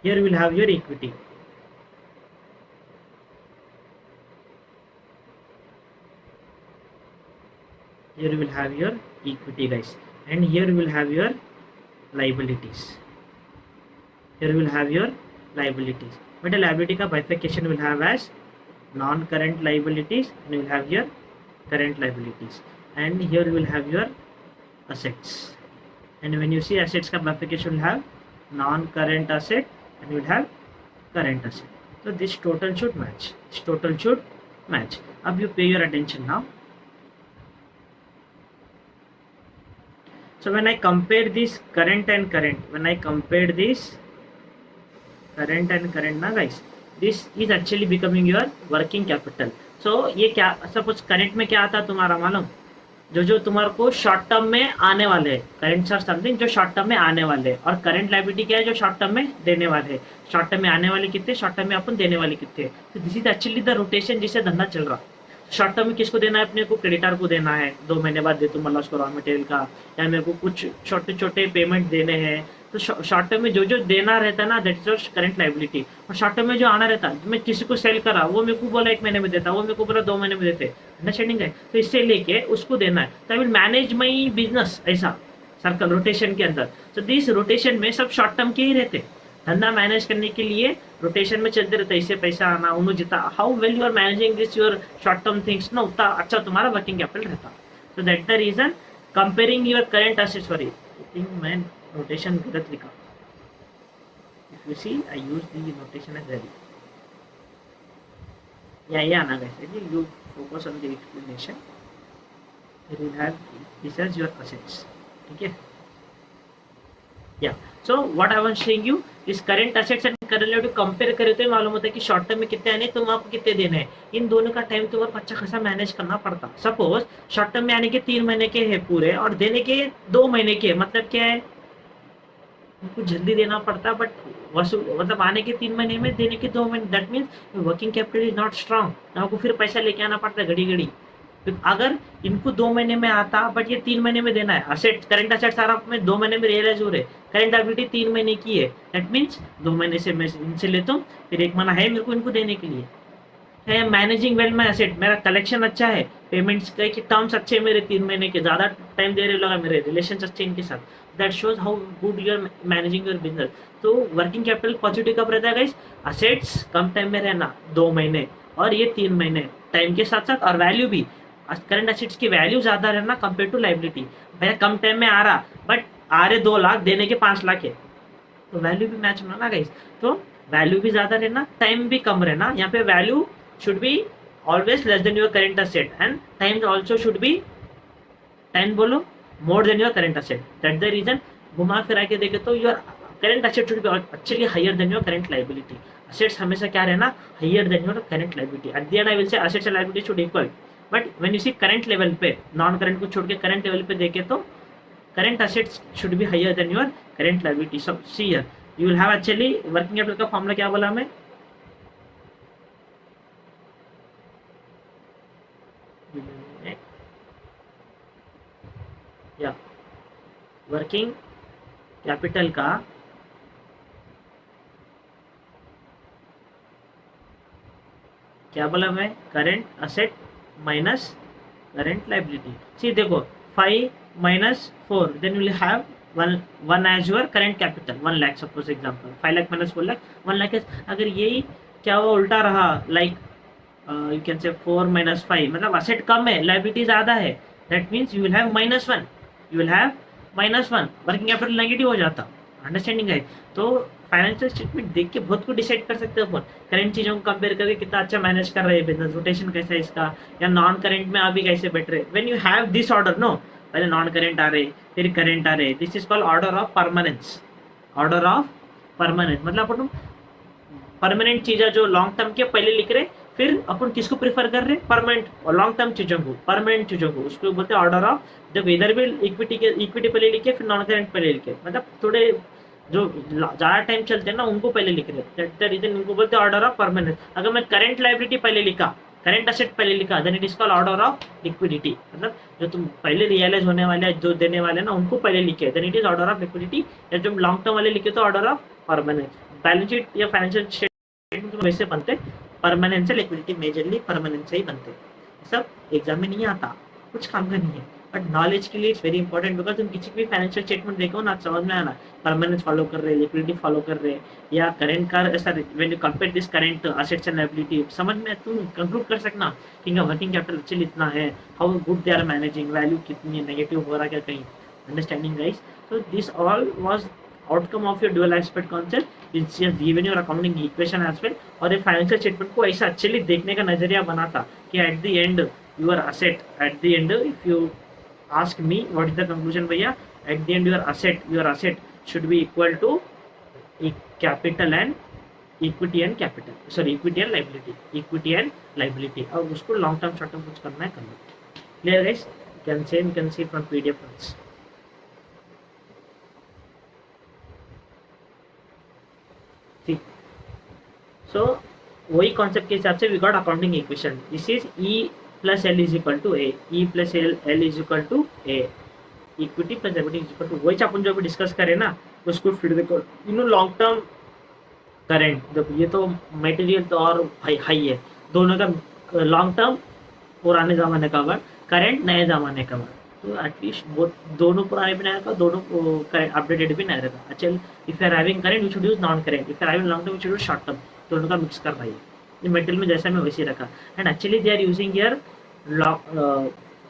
here you will have your equity. Here you will have your equity guys, and here you will have your liabilities. Here you will have your liabilities, but the liability ka bifurcation will have as non-current liabilities, and you will have your current liabilities, and here you will have your assets. And when you see assets ka bifurcation will have non-current asset and you will have current asset. So this total should match. This total should match. अब you pay your attention now. So when I compare this current and current, when I compare this current and current ना guys, this is actually becoming your working capital. So ये क्या, suppose current में क्या आता है तुम्हारा मालूम, जो तुम्हारे को शॉर्ट टर्म में आने वाले है, करंट आर समथिंग जो शॉर्ट टर्म में आने वाले है, और करंट लायबिलिटी क्या है जो शॉर्ट टर्म में देने वाले है. शॉर्ट टर्म में आने वाले कितने, शॉर्ट टर्म में अपन देने वाले कितने. तो this is actually the rotation जिससे धंधा चल रहा. शॉर्ट टर्म में किसको देना है, अपने को क्रेडिटर को देना है, 2 महीने बाद दे दूंगा उसको रॉ मटेरियल का, या मेरे को कुछ छोटे छोटे पेमेंट देने हैं. तो शॉर्ट टर्म में जो देना रहता है ना, दैट इज करंट लायबिलिटी. और शॉर्ट टर्म में जो आना रहता है, मैं किसी को सेल करा, वो मेरे को बोला 1 महीने में देता, वो मेरे को बोला 2 महीने में देते. अंडरस्टैंडिंग है? तो इससे लेके उसको देना है. तो I will manage my business ऐसा सर्कल रोटेशन के अंदर. तो दिस रोटेशन में सब शॉर्ट टर्म के ही रहते. धंधा मैनेज करने के लिए रोटेशन में चलते रहते, इससे पैसा आना उन्होंने जितना how well you are managing this your short term things ना, उतना अच्छा तुम्हारा वर्किंग कैपिटल रहता. तो that the reason comparing your current assets, sorry I think मैं रोटेशन गलत लिखा. If you see I use the notation as very, या ये आना कैसे, you focus on the explanation, you will have this as your assets. ठीक है. Yeah. So what I was saying you is current assets and current liability compare करे तो मालूम होता है कि शॉर्ट टर्म में कितने आने तुम आपको कितने देने हैं. इन दोनों का टाइम तुम्हारा अच्छा खासा मैनेज करना पड़ता. सपोज शॉर्ट टर्म में आने के 3 महीने के है पूरे और देने के 2 महीने के, मतलब क्या है उनको जल्दी देना पड़ता, बट वसूल मतलब आने के 3 महीने में देने के 2 महीने, that means working capital is not strong. आपको फिर पैसा लेके आना पड़ता है घड़ी घड़ी. अगर इनको 2 महीने में आता बट ये 3 महीने में देना है, असेट करंट असेट सारा में 2 महीने में रियलाइज हो रहे, करंट लायबिलिटी 3 महीने की है, दैट मीन्स 2 महीने से मैं इनसे लेता हूँ, फिर 1 महीना है मेरे को इनको देने के लिए. है मैनेजिंग वेल माई असेट, मेरा कलेक्शन अच्छा है, पेमेंट्स के टर्म्स अच्छे मेरे 3 महीने के, ज़्यादा टाइम दे रहे लगा, मेरे रिलेशन अच्छे इनके साथ, that shows how good you are managing your business. तो वर्किंग कैपिटल पॉजिटिव कब रहता है गाइस, असेट्स कम टाइम में रहना 2 महीने और ये 3 महीने टाइम के साथ साथ, और वैल्यू भी करंट एसेट्स की वैल्यू ज्यादा रहना कंपेयर टू लाइबिलिटी. भैया कम टाइम में आ रहा बट आ रहे 2 लाख देने के 5 लाख है, तो वैल्यू भी मैच होना ना गाइस. तो वैल्यू भी ज्यादा रहना, टाइम भी कम रहना. यहाँ पे value should be always less than your current asset and time also should be, time बोलो, more than your current asset. That the reason घुमा फिरा के देखे तो your current asset should be actually higher than your current liability. Assets हमेशा क्या रहना, higher than your current liability. At the end I will say assets and liability should equal. But when you see current level पे, non current को छोड़ के current level पे देखे तो current assets should be higher than your current liability. So see here you will have actually working capital का formula क्या बोला हमें, या वर्किंग कैपिटल का क्या बोला मैं, current asset minus current liability. See देखो 5 minus 4, then you will have 1 as your current capital, 1 lakh suppose example, 5 lakh minus 4 lakh, 1 lakh is. अगर यही क्या हुआ उल्टा रहा, like you can say 4 minus 5, मतलब asset कम है liability ज़्यादा है, that means you will have -1, you will have -1, working capital negative हो जाता. अंडरस्टैंडिंग है. तो फाइनेंशियल स्टेटमेंट देख के बहुत कुछ डिसाइड कर सकते हो अपन, करंट चीज़ों को कंपेयर करके कितना अच्छा मैनेज कर रहे हैं बिजनेस, रोटेशन कैसा है इसका, या नॉन करंट में अभी कैसे बैठ रहे. When you have this order, no पहले नॉन करेंट आ रहे फिर करेंट आ रहे, this is called order of permanence. Order of permanence मतलब अपन परमानेंट चीज़ें जो लॉन्ग टर्म के पहले लिख रहे, फिर अपन किसको प्रीफर कर रहे, परमानेंट और लॉन्ग टर्म चीज़ों को, परमानेंट चीज़ों को, उसको बोलते हैं ऑर्डर ऑफ. जब इधर भी इक्विटी पहले लिखे फिर नॉन करेंट पहले लिखे, मतलब थोड़े जो ज़्यादा टाइम चलते हैं ना उनको पहले लिख रहे, दैट द रीजन उनको बोलते हैं ऑर्डर ऑफ परमानेंस. अगर मैं करंट लायबिलिटी पहले लिखा, करंट असेट पहले लिखा, then it is called order of liquidity. मतलब जो तुम पहले रियलाइज होने वाले जो देने वाले ना उनको पहले लिखे, then it is order of liquidity. या जो लॉन्ग टर्म वाले लिखे तो order of permanence. Balance sheet या फाइनेंशियल स्टेटमेंट वैसे बनते, परमानेंस से लिक्विडिटी मेजरली परमानेंस से ही बनते. सब एग्जाम में नहीं आता, कुछ काम का नहीं है, बट नॉलेज के लिए इट्स वेरी इंपॉर्टेंट. बिकॉज तुम किसी भी फाइनेंशियल स्टेटमेंट देखो ना समझ में आना, परमानेंस फॉलो कर रहे, लिक्विडिटी फॉलो कर रहे, या करंट का ऐसा when you compare this current assets and liability, समझ में तुम कंक्लूड कर सकना कि वर्किंग कैपिटल एक्चुअली इतना है, how good they are managing, value कितनी है, नेगेटिव हो रहा क्या कहीं. Understanding guys. So this all was outcome of your dual aspect concept, it's just given your accounting equation as well. और ये फाइनेंशियल स्टेटमेंट को ऐसा एक्चुअली देखने का नजरिया बनाता कि at the end your asset, at the end if you ask me what is the conclusion भैया, at the end your asset should be equal to capital and equity and capital, sorry equity and liability. और उसको long term short term कुछ करना है कर लो. Clear guys? You can see from PDF files. See, so वही concept के हिसाब से we got accounting equation. This is E plus L is equal to A, E plus L is equal to A, equity plus equity is equal to, वही अपन जो अभी discuss करें ना उसको फिर देखो. लॉन्ग टर्म करंट देखो, ये तो मटेरियल तो और हाई है, दोनों का लॉन्ग टर्म पुराने ज़माने का वर्ड, करंट नए ज़माने का वर्ड. तो एटलीस्ट वो दोनों पुराने भी नहीं रहेगा, दोनों अपडेटेड भी नहीं रहेगा. अच्छा, if you are having current you should use non current, if you are having long term you should use short term. दोनों का मिक्स कर भाई. ये मेटल में जैसा मैं वैसे रखा. And actually they are using here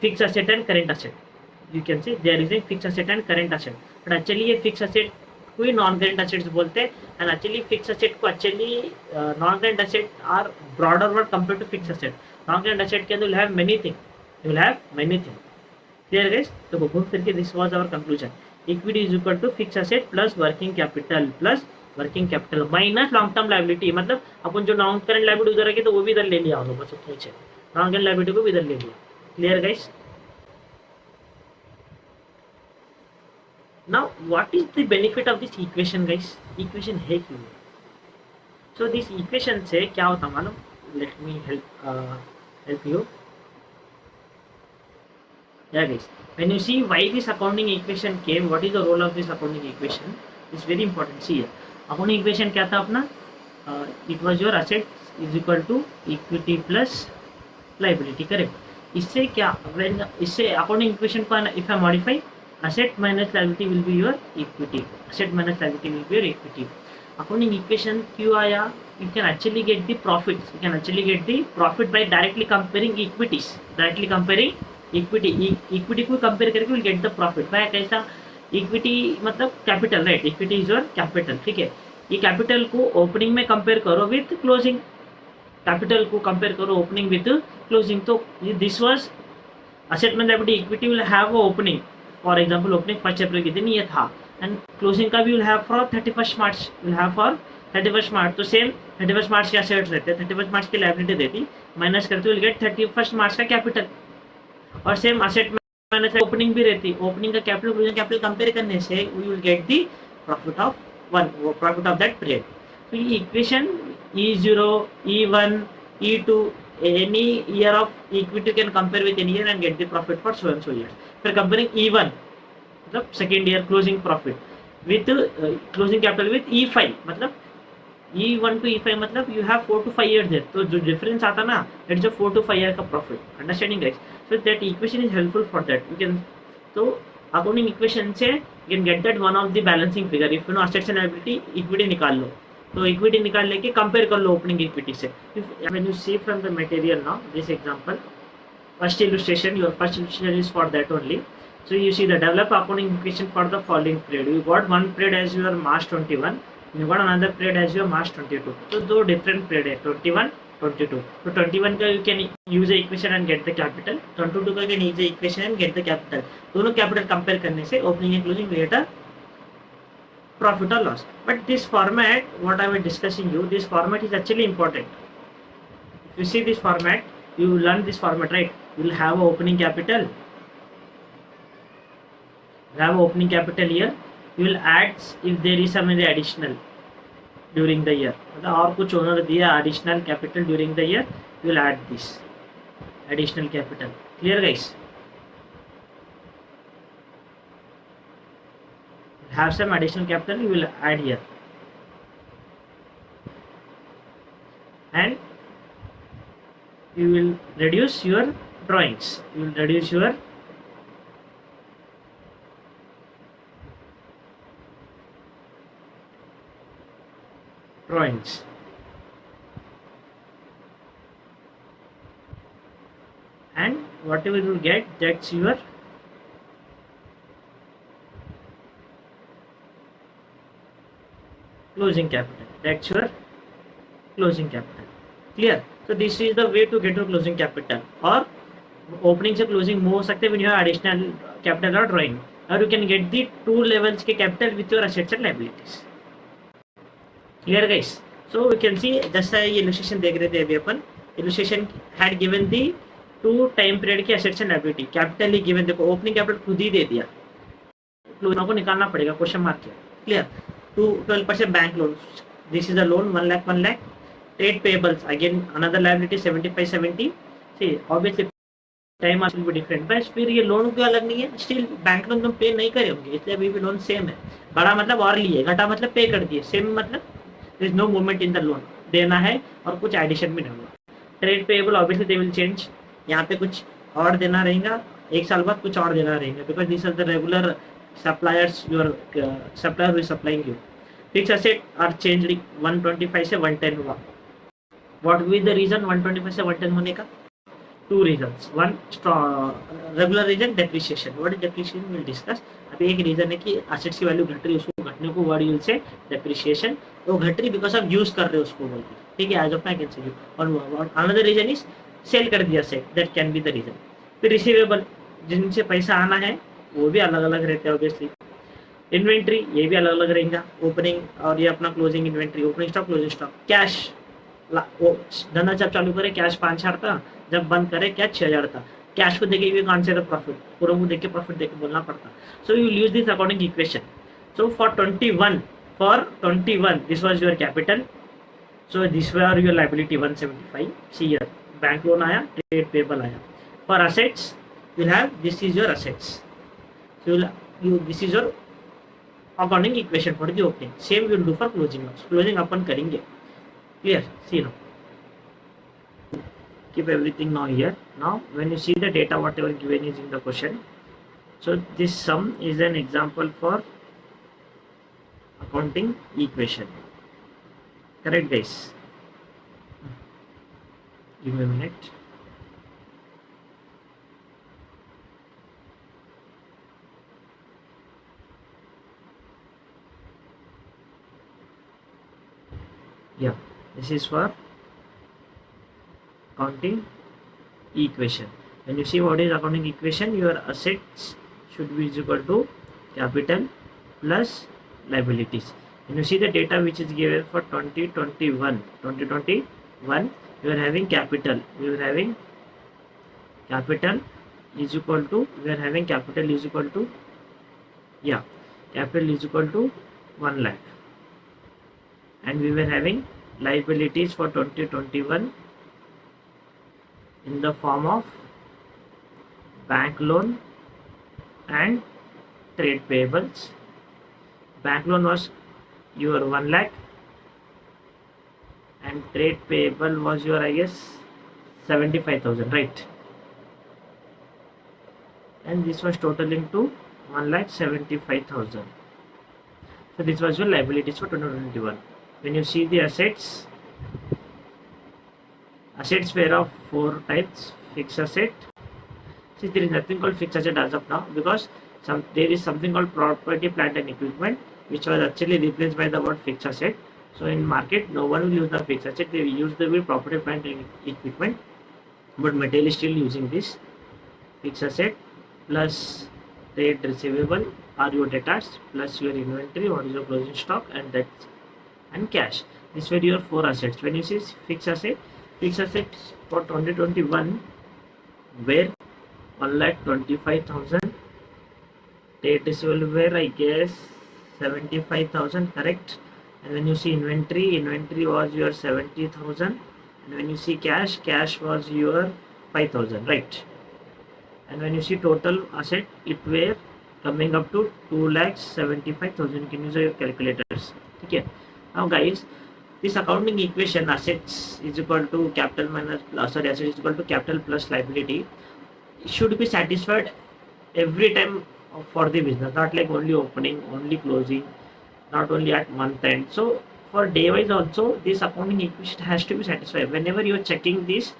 fix asset and current asset. You can see they are using fix asset and current asset. But actually ये फिक्स असेट को ही नॉन करेंट असेट्स बोलते हैं. एंड एक्चुअली फिक्स असेट को actually non current asset are broader word compare to fix asset. Non current asset के अंदर you have many thing, you will have many thing. Clear guys? तो घूम फिर के this was our conclusion. Equity is equal to fix asset plus working capital minus long term liability. मतलब अपन जो non current liability उधर रखी तो वो भी इधर ले लिया हम लोग, बस उतना ही. नॉन करेंट लायबिलिटी को भी इधर ले लिया. Clear guys? Now what is the benefit of this equation guys? Equation है क्यों? सो दिस इक्वेशन से क्या होता मालूम? Let me help you. Yeah guys, when you see why this accounting equation came, what is the role of this accounting equation, it's very important. See here, accounting equation क्या था अपना? It was your assets is equal to equity plus liability, correct? इससे क्या, इससे accounting equation को if I modify, asset minus liability will be your equity. Asset minus liability will be your equity. Accounting equation क्यों आया? You can actually get the profits. You can actually get the profit by directly comparing equities. Directly comparing equity को compare करके will get the profit. भाई कैसा? Equity मतलब capital, right? Equity is your capital, ठीक है. ये capital को opening में कंपेयर करो विथ क्लोजिंग. कैपिटल को कंपेयर करो ओपनिंग विथ क्लोजिंग. तो दिस वाज असेट में liability. Equity will have opening, for example opening 1 अप्रैल के दिन ये था, एंड क्लोजिंग का भी will have for 31 March, will have for 31 मार्च. तो सेम 31 मार्च के असेट्स रहते हैं, 31 मार्च की लायबिलिटी देती, माइनस करते विल गेट 31 मार्च का कैपिटल. और सेम असेट में ओपनिंग भी रहती, ओपनिंग का कैपिटल क्लोजिंग कैपिटल कंपेयर करने से we will get the profit of profit of that period. तो ये equation E0, E1, E2 any year of equity can compare with any year and get the profit for so and so year. फिर comparing E1 मतलब second year closing profit with closing capital with E5 मतलब E1 to E5 मतलब you have 4 to 5 years there. तो जो difference आता ना, that is 4 to 5 year का profit. Understanding guys? So that equation is helpful for that. You can, so accounting equation से you can get that one of the balancing figure. If you know assets and liability, equity निकाल लो. तो equity निकाल लेके compare कर लो opening equity से. When you see from the material now, this example, first illustration, your first illustration is for that only. So you see the develop accounting equation for the following period. You got one period as your March 21, you got another period as your March 22. So दो different period है, 21, 22. तो 21 का you can use the equation and get the capital. 22 का you can use the equation and get the capital. दोनों capital compare करने से opening and closing create a profit or loss. But this format, what I was discussing you, this format is actually important. If you see this format, you learn this format, right? You will have a opening capital. You have opening capital here. You will add if there is some additional during the year. मतलब और कुछ owner दिया additional capital during the year, you will add this additional capital. Clear guys? Have some additional capital you will add here, and you will reduce your drawings. You will reduce your drawings. And whatever you get, that's your closing capital. That's your closing capital. Clear? So this is the way to get your closing capital. Or opening से closing move हो सकते when you have additional capital or drawing. Or you can get the two levels के capital with your assets and liabilities. Clear guys? So we can see जैसा ये illustration देख रहे थे अभी अपन, illustration had given the two time period के assets and liability. Capital he given, देखो opening capital खुद ही दे दिया, closing को निकालना पड़ेगा, question mark किया. Clear? 12% bank loan. This is the loan 1 lakh 1 lakh. Trade payables again another liability 75-70. See obviously time will be different. बस फिर ये लोन क्यों अलग नहीं है? स्टिल बैंक लोन तुम पे नहीं करे होंगे, इसलिए अभी भी लोन सेम है. बड़ा मतलब और लिए, घटा मतलब पे कर दिए, सेम मतलब there is no movement in the loan. देना है और कुछ एडिशन भी नहीं होगा. Trade payable obviously they will change, यहाँ पे कुछ और देना रहेगा एक साल बाद कुछ और देना रहेंगे, because this are the regular suppliers, your supplier will supplying you. Fix asset are change 125 से 110 हुआ. व्हाट विल द रीजन 125 से 110 होने का? Two reasons. One regular reason depreciation. What is depreciation will discuss. अभी एक रीजन है कि assets की वैल्यू घट रही है, उसको घटने को वर्ड यूज से डेप्रिसिएशन. वो घट रही बिकॉज आप यूज कर रहे हो उसको बोल के, ठीक है, as of now can say. और अनदर रीजन इज सेल कर दिया set, that can be the reason. फिर रिसीवेबल, जिनसे पैसा आना है वो भी अलग अलग रहते हैं ऑब्वियसली. इन्वेंट्री, ये भी अलग अलग रहेगा. ओपनिंग और ये अपना closing inventory, opening stock, closing stock. Cash, वो धंधा जब चालू करे कैश 5,000 था, जब बंद करे कैश 6,000 था. कैश को देखे कान से प्रॉफिट, पूरा को देख के प्रॉफिट देख के बोलना पड़ता. So you use this according equation. So for 21 this was your capital. So this were your liability 175. See here bank loan आया, ट्रेड पेबल आया. For assets you'll have this is your assets. So this is your accounting equation for the opening. Same we will do for closing. Closing अपन करेंगे. Clear? See now. Keep everything now here. Now when you see the data whatever given is in the question, so this sum is an example for accounting equation. Correct guys? Give me a minute. Yeah, this is for accounting equation. When you see what is accounting equation, your assets should be equal to capital plus liabilities. When you see the data which is given for 2021, you are having capital. We are having capital is equal to, capital is equal to 1 lakh. And we were having liabilities for 2021 in the form of bank loan and trade payables. Bank loan was your 1 lakh and trade payable was your, I guess, 75,000, right? And this was totaling to 1,75,000. So this was your liabilities for 2021. When you see the assets were of 4 types. Fixed asset. See, there is nothing called fixed asset as of now, because there is something called property, plant and equipment, which was actually replaced by the word fixed asset. So in market, no one will use the fixed asset. They will use the word property, plant and equipment, but material is still using this. Fixed asset plus trade receivable are your debtors plus your inventory, what is your closing stock, and cash. These were your 4 assets. When you see fixed assets for 2021 were 1,25,000. Trade receivable were, I guess, 75,000, correct? And when you see inventory was your 70,000. And when you see cash was your 5,000, right? And when you see total asset, it were coming up to 2,75,000. You can use your calculators. Okay. Now guys, this accounting equation, assets is equal to capital minus, assets is equal to capital plus liability, should be satisfied every time for the business, not like only opening, only closing, not only at month end. So for day wise also, this accounting equation has to be satisfied. Whenever you are checking this,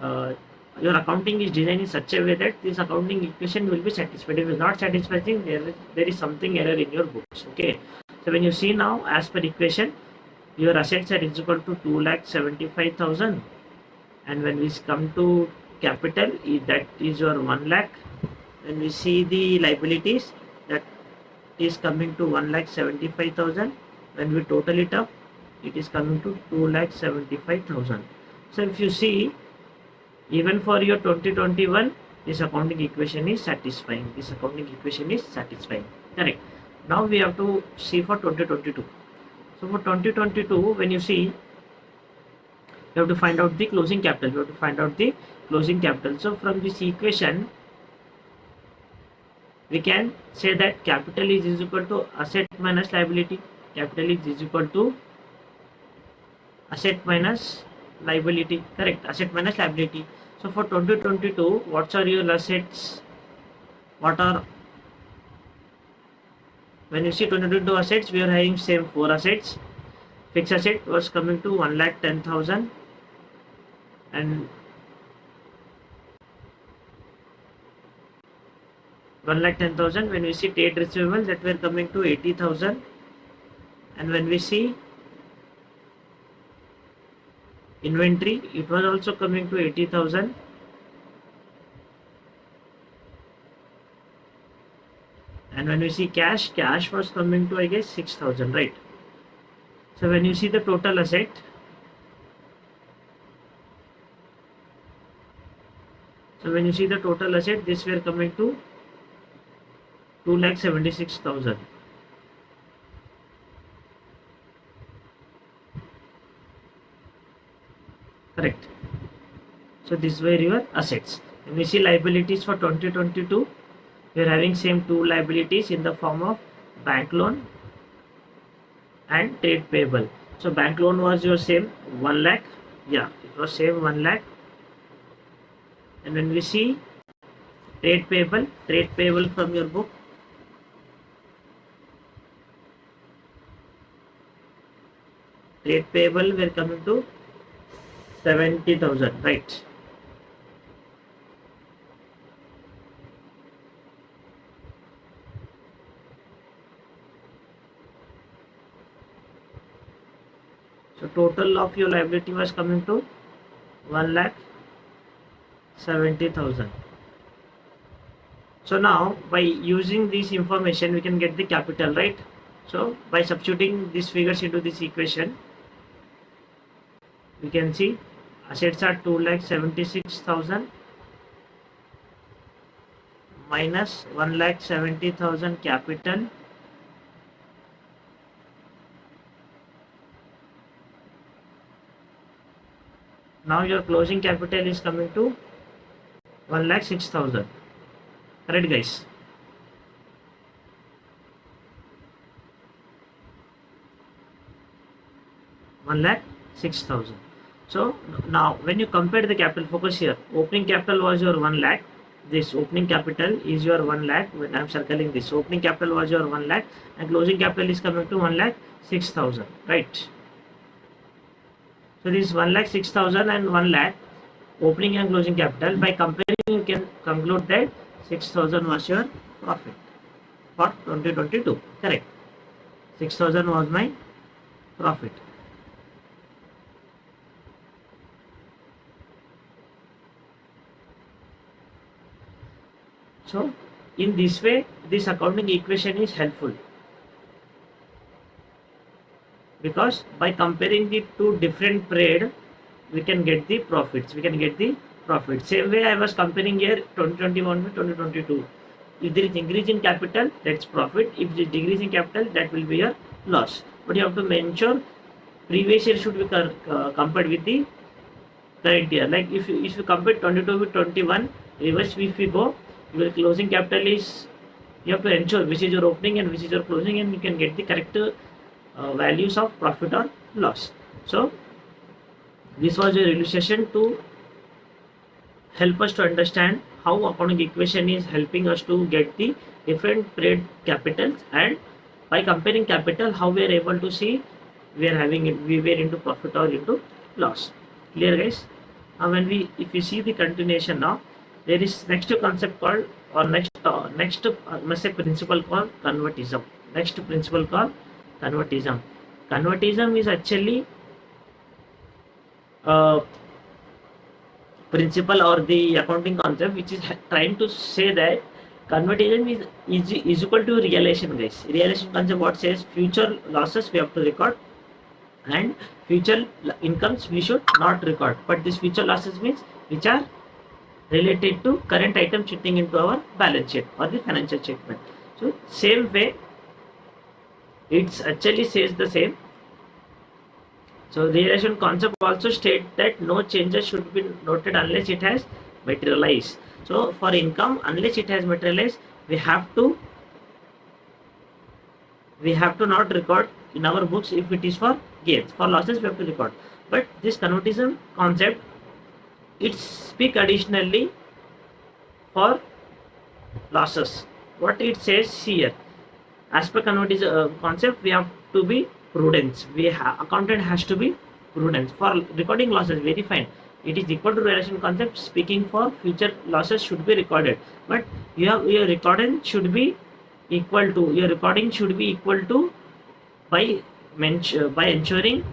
your accounting is designed in such a way that this accounting equation will be satisfied. If it is not satisfying, there is something error in your books. Okay. So when you see now, as per equation, your assets are equal to 2,75,000, and when we come to capital, that is your 1 lakh. When we see the liabilities, that is coming to 1,75,000. When we total it up, it is coming to 2,75,000. So if you see, even for your 2021, this accounting equation is satisfying. Correct. Now we have to see for 2022. So for 2022, when you see, you have to find out the closing capital. So from this equation, we can say that capital is equal to asset minus liability. Correct. Asset minus liability. So for 2022, what are your assets? What are, when you see 2022 assets, we are having same four assets. Fixed asset was coming to 1,10,000, and 1,10,000. When we see trade receivables, that were coming to 80,000, and when we see inventory, it was also coming to 80,000, and when we see cash was coming to, I guess, 6,000, right? So when you see the total asset, this were coming to 2,76,000. Correct. So these were your assets. When we see liabilities for 2022, we are having same two liabilities in the form of bank loan and trade payable. So bank loan was your same 1 lakh. Yeah, it was same 1 lakh. And when we see trade payable from your book, trade payable were coming to 70,000, right? So total of your liability was coming to 1,70,000. So now by using this information, we can get the capital, right? So by substituting these figures into this equation, we can see assets are 2,76,000 minus 1,70,000 capital now your closing capital is coming to 1,06,000. Correct, guys? $1,06,000. So now when you compare the capital, focus here. Opening capital was your 1 lakh. This opening capital is your 1 lakh. When I am circling this, opening capital was your 1 lakh, and closing capital is coming to 1,06,000, right? So this 1,06,000 and 1 lakh opening and closing capital. By comparing, you can conclude that 6,000 was your profit for 2022. Correct. 6,000 was my profit. So in this way, this accounting equation is helpful, because by comparing the two different period, we can get the profits. Same way I was comparing here 2021 to 2022. If there is increase in capital, that's profit. If there is decrease in capital, that will be a loss. But you have to mention previous year should be compared with the current year. Like if you compare 22 with 21, reverse if we go, your closing capital is, you have to ensure which is your opening and which is your closing, and you can get the correct values of profit or loss. So this was a illustration to help us to understand how accounting equation is helping us to get the different period capitals, and by comparing capital, how we are able to see we are having it, we were into profit or into loss. Clear, guys? Now if you see the continuation now, there is next concept called, or next must say principle called convertism. Next principle called convertism. Convertism is actually principle or the accounting concept which is trying to say that convertism is equal to realization, guys. Realization concept what says future losses we have to record and future incomes we should not record, but this future losses means which are related to current items sitting into our balance sheet or the financial statement. So same way it actually says the same. So realization concept also state that no changes should be noted unless it has materialized. So for income, unless it has materialized, we have to not record in our books. If it is for gains, for losses we have to record. But this convertism concept it speak additionally for losses. What it says here, as per convertis concept, we have to be prudent. Accountant has to be prudent for recording losses. Very fine. It is equal to relation concept. Speaking for future losses should be recorded, but your recording should be equal to by by ensuring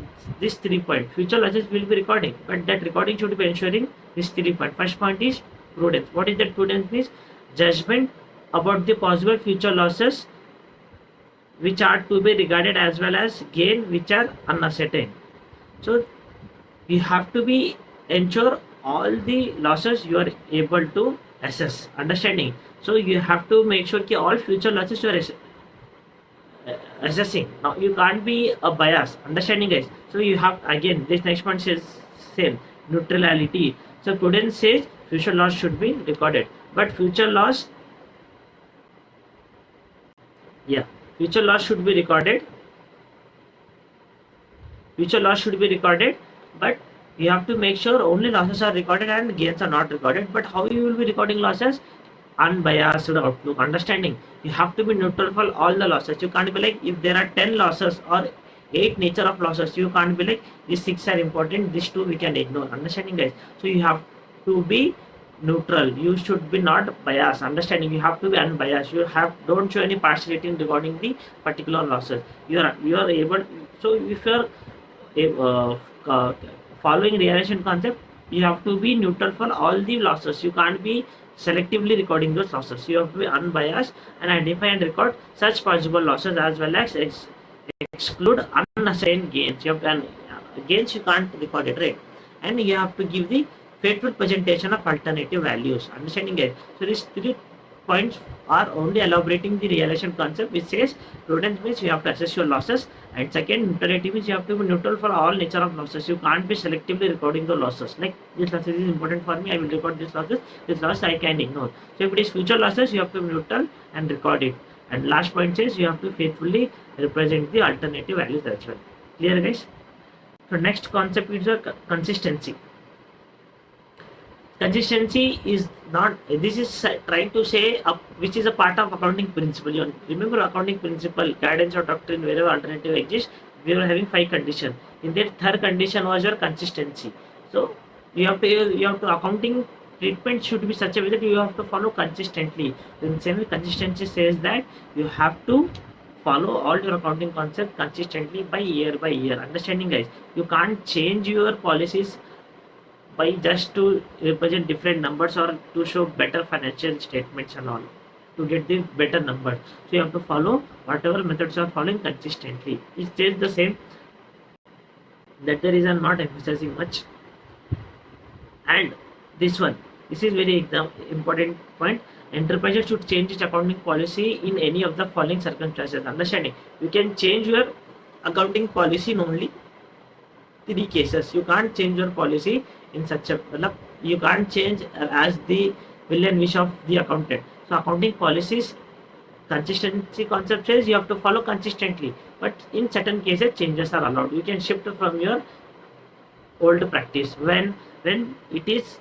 this 3 point. Future losses will be recording, but that recording should be ensuring this 3 point. First point is prudence. What is that prudence means? Judgment about the possible future losses which are to be regarded, as well as gain which are uncertain. So you have to be ensure all the losses you are able to assess. Understanding? So you have to make sure that all future losses you are assessing. Now you can't be a bias. Understanding, guys? So you have, again, this next point says same, neutrality. So prudence says future loss should be recorded, but future loss should be recorded. Future loss should be recorded, but you have to make sure only losses are recorded and gains are not recorded. But how you will be recording losses? Unbiased outlook. Understanding? You have to be neutral for all the losses. You can't be like, if there are 10 losses or 8 nature of losses, you can't be like these 6 are important, these 2 we can ignore. Understanding, guys? So you have to be neutral. You should be not biased. Understanding? You have to be unbiased. Don't show any partiality regarding the particular losses. You are able. So if you are following realization concept, you have to be neutral for all the losses. You can't be selectively recording those losses. You have to be unbiased and identify and record such possible losses, as well as exclude unassigned gains. You have to, gains you can't record it, right? And you have to give the faithful presentation of alternative values. Understanding it? So these 3 points are only elaborating the realization concept, which says prudence means you have to assess your losses, and second, neutrality means you have to be neutral for all nature of losses. You can't be selectively recording the losses. Like, this losses is important for me, I will record this losses. This loss I can ignore. So if it is future losses, you have to be neutral and record it. And last point says you have to faithfully represent the alternative values as well. Clear, guys? So next concept is a consistency. Consistency is not, this is trying to say which is a part of accounting principle. You remember accounting principle, guidance or doctrine, wherever alternative exists, we were having 5 conditions. In that, third condition was your consistency. So you have to accounting treatment should be such a way that you have to follow consistently. In the same way, consistency says that you have to follow all your accounting concepts consistently by year. Understanding, guys? You can't change your policies by just to represent different numbers or to show better financial statements and all, to get the better numbers. So you have to follow whatever methods you are following consistently. It stays the same. That the reason not emphasizing much. And this is very important point. Enterprises should change its accounting policy in any of the following circumstances. Understanding? You can change your accounting policy in only 3 cases. You can't change your policy in such a, you can't change as the will and wish of the accountant. So accounting policies, consistency concept says you have to follow consistently, but in certain cases changes are allowed. You can shift from your old practice when it is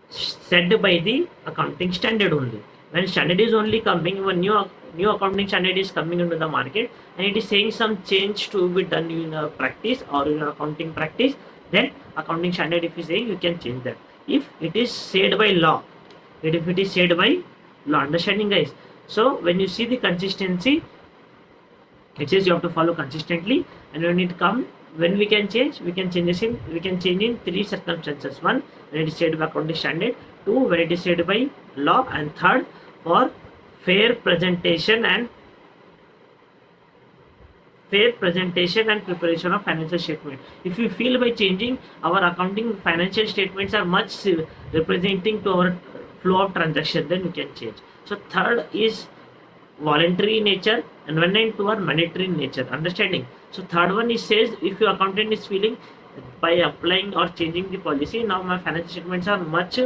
said by the accounting standard only. When standard is only coming, when new accounting standard is coming into the market and it is saying some change to be done in a practice or in accounting practice, then accounting standard, if you say, you can change that. If it is said by law, understanding, guys? So when you see the consistency, it says you have to follow consistently, and when we can change in 3 circumstances. 1, when it is said by accounting standard. 2, when it is said by law. And 3rd, for fair presentation and preparation of financial statement. If you feel by changing our accounting financial statements are much representing to our flow of transaction, then you can change. So 3rd is voluntary nature, and 1 and 2 are mandatory nature. Understanding? So 3rd one is says, if your accountant is feeling by applying or changing the policy, now my financial statements are much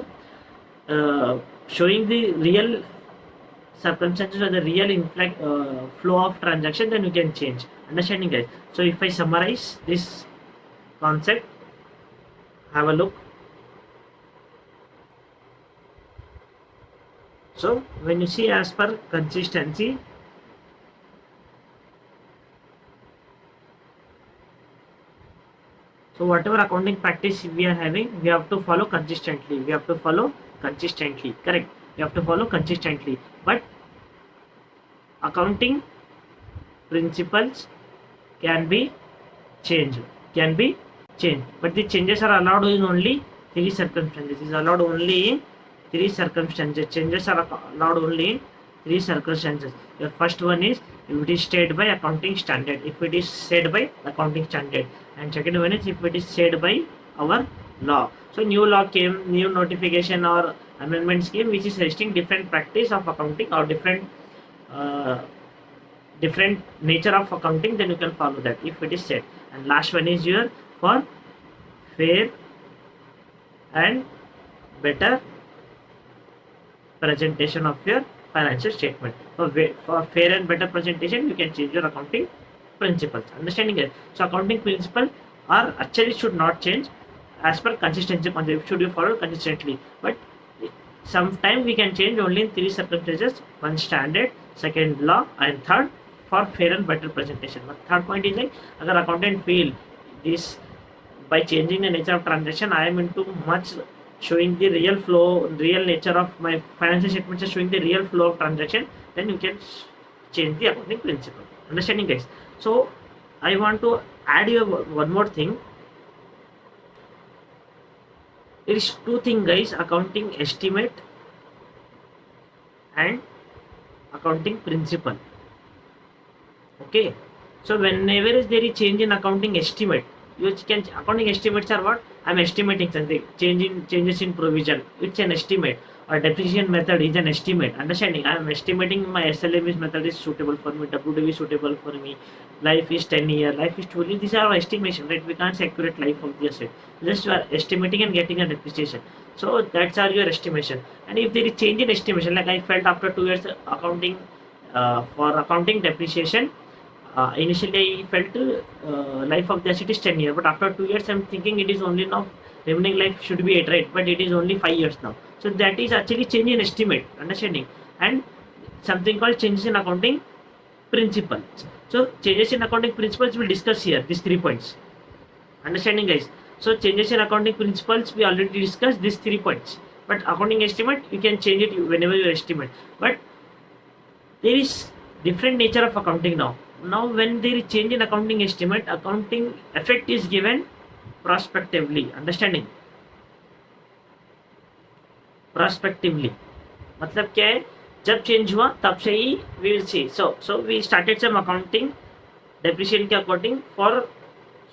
showing the real circumstances or the real flow of transaction, then you can change. Understanding, guys? So if I summarize this concept, have a look. So when you see as per consistency, so whatever accounting practice we are having, we have to follow consistently. We have to follow consistently. Correct. We have to follow consistently. But accounting principles can be changed. Can be changed. But the changes are allowed in only three circumstances. Is allowed only in three circumstances. Changes are allowed only in three circumstances. The first one is if it is said by accounting standard. If it is said by accounting standard. And second one is if it is said by our law. So new law came, new notification or amendments came, which is suggesting different practice of accounting or uh, different nature of accounting, then you can follow that if it is said. And last one is your for fair and better presentation of your financial statement. For fair and better presentation, you can change your accounting principles. Understanding it? So accounting principle are actually should not change as per consistency concept. Should be followed consistently, but sometime we can change only in three circumstances: one standard, second law, and third for fair and better presentation. But third point is like, agar accountant feel this by changing the nature of transaction, I am into much showing the real flow, real nature of my financial statements are showing the real flow of transaction, then you can change the accounting principle. Understanding, guys? So I want to add you one more thing. There is two things, guys: accounting estimate and accounting principle. Okay, so whenever is there is change in accounting estimate, you can accounting estimates are what? I'm estimating something, changes in provision, it's an estimate. Or depreciation method is an estimate. Understanding, I am estimating my SLM's method is suitable for me, WDV is suitable for me, life is 10 year, life is 12 year. These are our estimation, right? We can't say accurate life of the asset, just you are estimating and getting a depreciation. So that's are your estimation. And if there is change in estimation, like I felt after 2 years accounting, for accounting depreciation, initially I felt life of the asset is 10 years, but after 2 years I'm thinking it is only now remaining life should be 8, right? But it is only 5 years now. So that is actually change in estimate. Understanding? And something called changes in accounting principles. So changes in accounting principles we'll discuss here, these 3 points. Understanding, guys? So changes in accounting principles we already discussed these 3 points. But accounting estimate you can change it whenever you estimate. But there is different nature of accounting now. Now when there is change in accounting estimate, accounting effect is given prospectively. Understanding? Prospectively मतलब क्या है, जब change हुआ तब से ही we will see. So we started some accounting depreciation के according for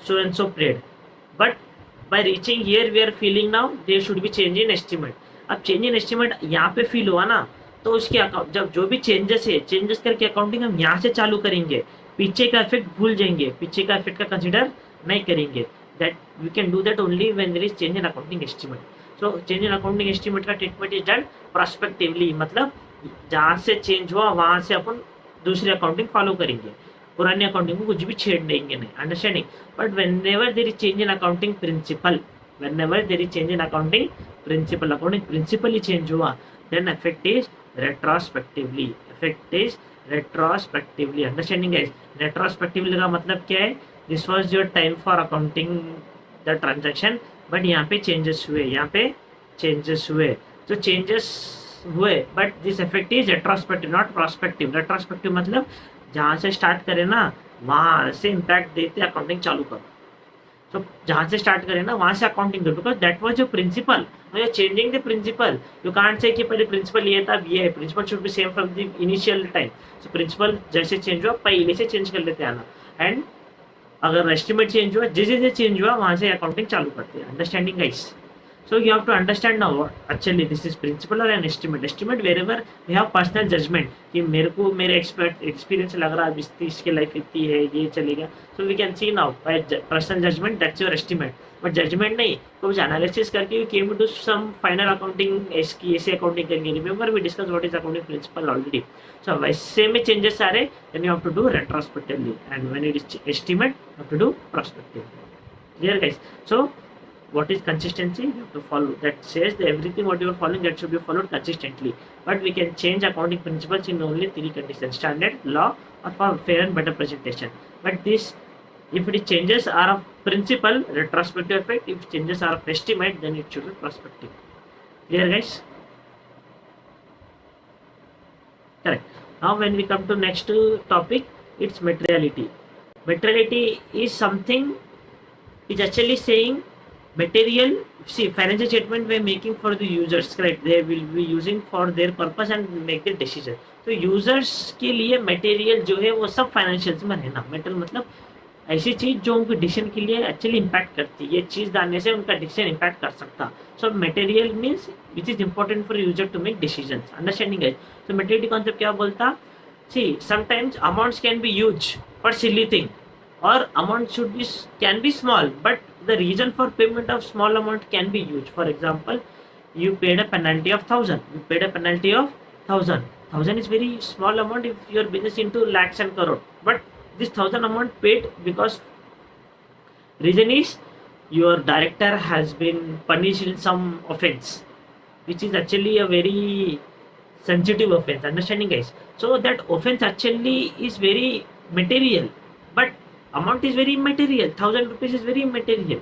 so and so period, but by reaching here we are feeling now there should be change in estimate. अब चेंज इन एस्टिमेट यहाँ पे feel हुआ ना, तो उसके जब जो भी चेंजेस है, चेंजेस करके अकाउंटिंग हम यहाँ से चालू करेंगे, पीछे का इफेक्ट भूल जाएंगे, पीछे का इफेक्ट का कंसिडर नहीं करेंगे. That we can do that only when there is change in accounting estimate. So change in accounting estimate का ट्रीटमेंट इज डन प्रोस्पेक्टिवली, मतलब जहाँ से चेंज हुआ वहाँ से अपन दूसरी अकाउंटिंग फॉलो करेंगे, पुरानी अकाउंटिंग को कुछ भी छेड़ देंगे नहीं. Understanding? But whenever there is change in accounting principle, whenever there is change in accounting principle, accounting principle ही चेंज हुआ, then effect is retrospectively. Effect is retrospectively. Understanding guys? Retrospectively का मतलब क्या है? This was your time for accounting the transaction, but यहाँ पे changes हुए, यहाँ पे चेंजेस हुए, तो चेंजेस हुए, but this effect is retrospective not prospective. Retrospective मतलब जहाँ से स्टार्ट करें ना वहाँ से इम्पैक्ट देते अकाउंटिंग चालू करो. तो जहाँ से स्टार्ट करें ना वहाँ से अकाउंटिंग दो, because that was your principle. You are changing the principle. You can't say कि पहले प्रिंसिपल ये था, ये है. Principle should be same from the initial time. So principle जैसे चेंज हुआ पहले से चेंज कर लेते आना, एंड अगर एस्टिमेट चेंज हुआ, जैसे जैसे चेंज हुआ वहाँ से अकाउंटिंग चालू करते हैं. Understanding guys? So you have to understand now what actually this is principle or an estimate. Estimate wherever we have personal judgment कि मेरे को मेरे experience लग रहा है इसकी लाइफ इतनी है, ये चलेगा. So we can see now by personal judgment that's your estimate. But judgment नहीं, कुछ analysis करके you came to some final accounting इसकी ऐसे accounting करेंगे. Remember we discussed what is accounting principle already. So वैसे में changes आ रहे, then you have to do retrospectively, and when it is estimate you have to do prospectively. Clear guys? So what is consistency? You have to follow. That says that everything what you are following, that should be followed consistently. But we can change accounting principles in only three conditions: standard, law, or for fair and better presentation. But this, if it changes are of principle, retrospective effect. If changes are of estimate, then it should be prospective. Clear, guys? Correct. Now when we come to next topic, it's materiality. Materiality is something, is actually saying material. See, financial statement we're making for the users, correct? They will be using for their purpose and make the decision. तो users के लिए material जो है वो सब financials में रहना, metal मतलब ऐसी चीज जो उनके डिसीजन के लिए एक्चुअली इम्पैक्ट करती है, ये चीज डालने से उनका डिसीजन इम्पैक्ट कर सकता. So material means which is important for user to make decision. Understanding है. तो मटेरियलिटी कॉन्सेप्ट क्या बोलता? See sometimes amounts can be use for silly thing or amount should be can be small, but the reason for payment of small amount can be huge. For example, you paid a penalty of 1000. You paid a penalty of 1000. 1000 is very small amount if your business into lakhs and crore. But this 1000 amount paid because reason is your director has been punished in some offense, which is actually a very sensitive offense. Understanding, guys? So that offense actually is very material, but amount is very immaterial. 1000 rupees is very immaterial.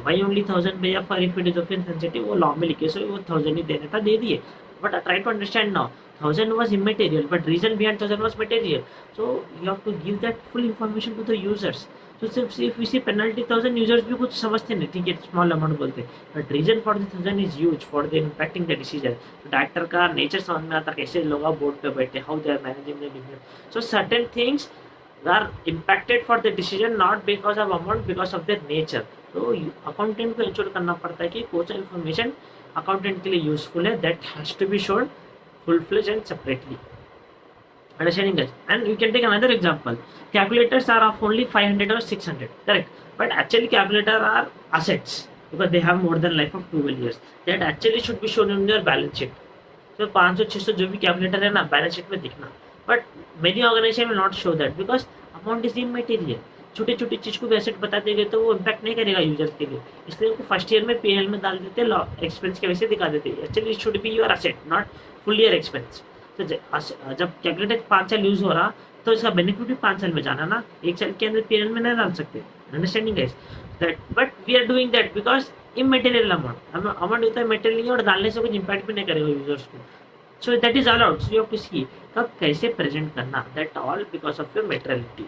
Why only 1000 भैया? For if it is offense sensitive, वो law में लिखे, so वो 1000 ही देने था, दे दिए. But I try to understand now. 1000 was immaterial, but reason behind 1000 was material. So you have to give that full information to the users. So if we see penalty 1000, users भी कुछ समझते नहीं, ठीक है, small amount बोलते. But reason for the 1000 is huge for the impacting the decision. So director का nature समझ में आता, कैसे लोग board पे बैठे, how they are managing the business. So certain things are impacted for the decision not because of amount, because of their nature. तो accountant को इंश्योर करना पड़ता है कि कौन सा इन्फॉर्मेशन अकाउंटेंट के लिए यूजफुल है, that has to be shown full fledge and separately. Understanding guys? And you can take another example. Calculators are of only 500 or 600, correct? But actually calculator are assets because they have more than life of 12 years. That actually should be shown in your balance sheet. So 500-600 जो भी calculator है ना, balance sheet में दिखना. But many organization will not show that because amount is immaterial. छोटी छोटी चीज को एसेट बता देंगे तो वो इम्पैक्ट नहीं करेगा यूजर के लिए, इसलिए उनको फर्स्ट ईयर में पीएनएल में डाल देते, एक्सपेंस के वैसे दिखा देते. Actually it should be your asset, not full year expense. तो जब कैलकुलेटर 5 साल यूज हो रहा तो इसका बेनिफिट भी 5 साल में जाना ना, 1 साल के अंदर पीएनएल में नहीं डाल सकते. Understanding guys? That but we are doing that because immaterial amount होता है, मेटेरियल और डालने से कुछ इम्पैक्ट भी नहीं करेगा यूजर्स को. So that is allowed. So you have to see कब कैसे प्रेजेंट करना. That all because of your materiality.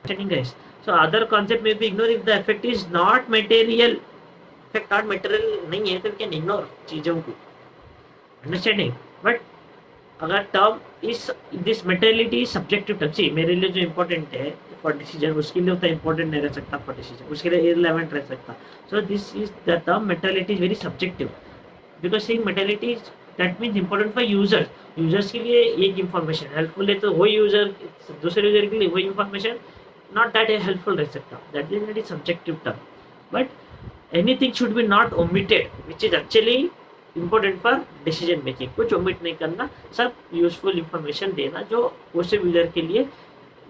Understanding guys? So other concept may be ignored if the effect is not material. Effect not material नहीं है तो we can ignore चीजों को. Understanding? But अगर term is this materiality is subjective term. See मेरे लिए जो important है for decision उसके लिए उतना important नहीं रह सकता for decision. उसके लिए irrelevant रह सकता. So this is the term materiality is very subjective. Because saying materiality is that means important for users. Users के लिए एक इन्फॉर्मेशन हेल्पफुल है तो वही यूजर दूसरे यूजर के लिए वही इन्फॉर्मेशन नॉट दैट हेल्पफुल रह सकता. That is subjective term. But anything should be not omitted which is actually important for decision making. कुछ ओमिट नहीं करना, सब यूजफुल इंफॉर्मेशन देना जो उस यूजर के लिए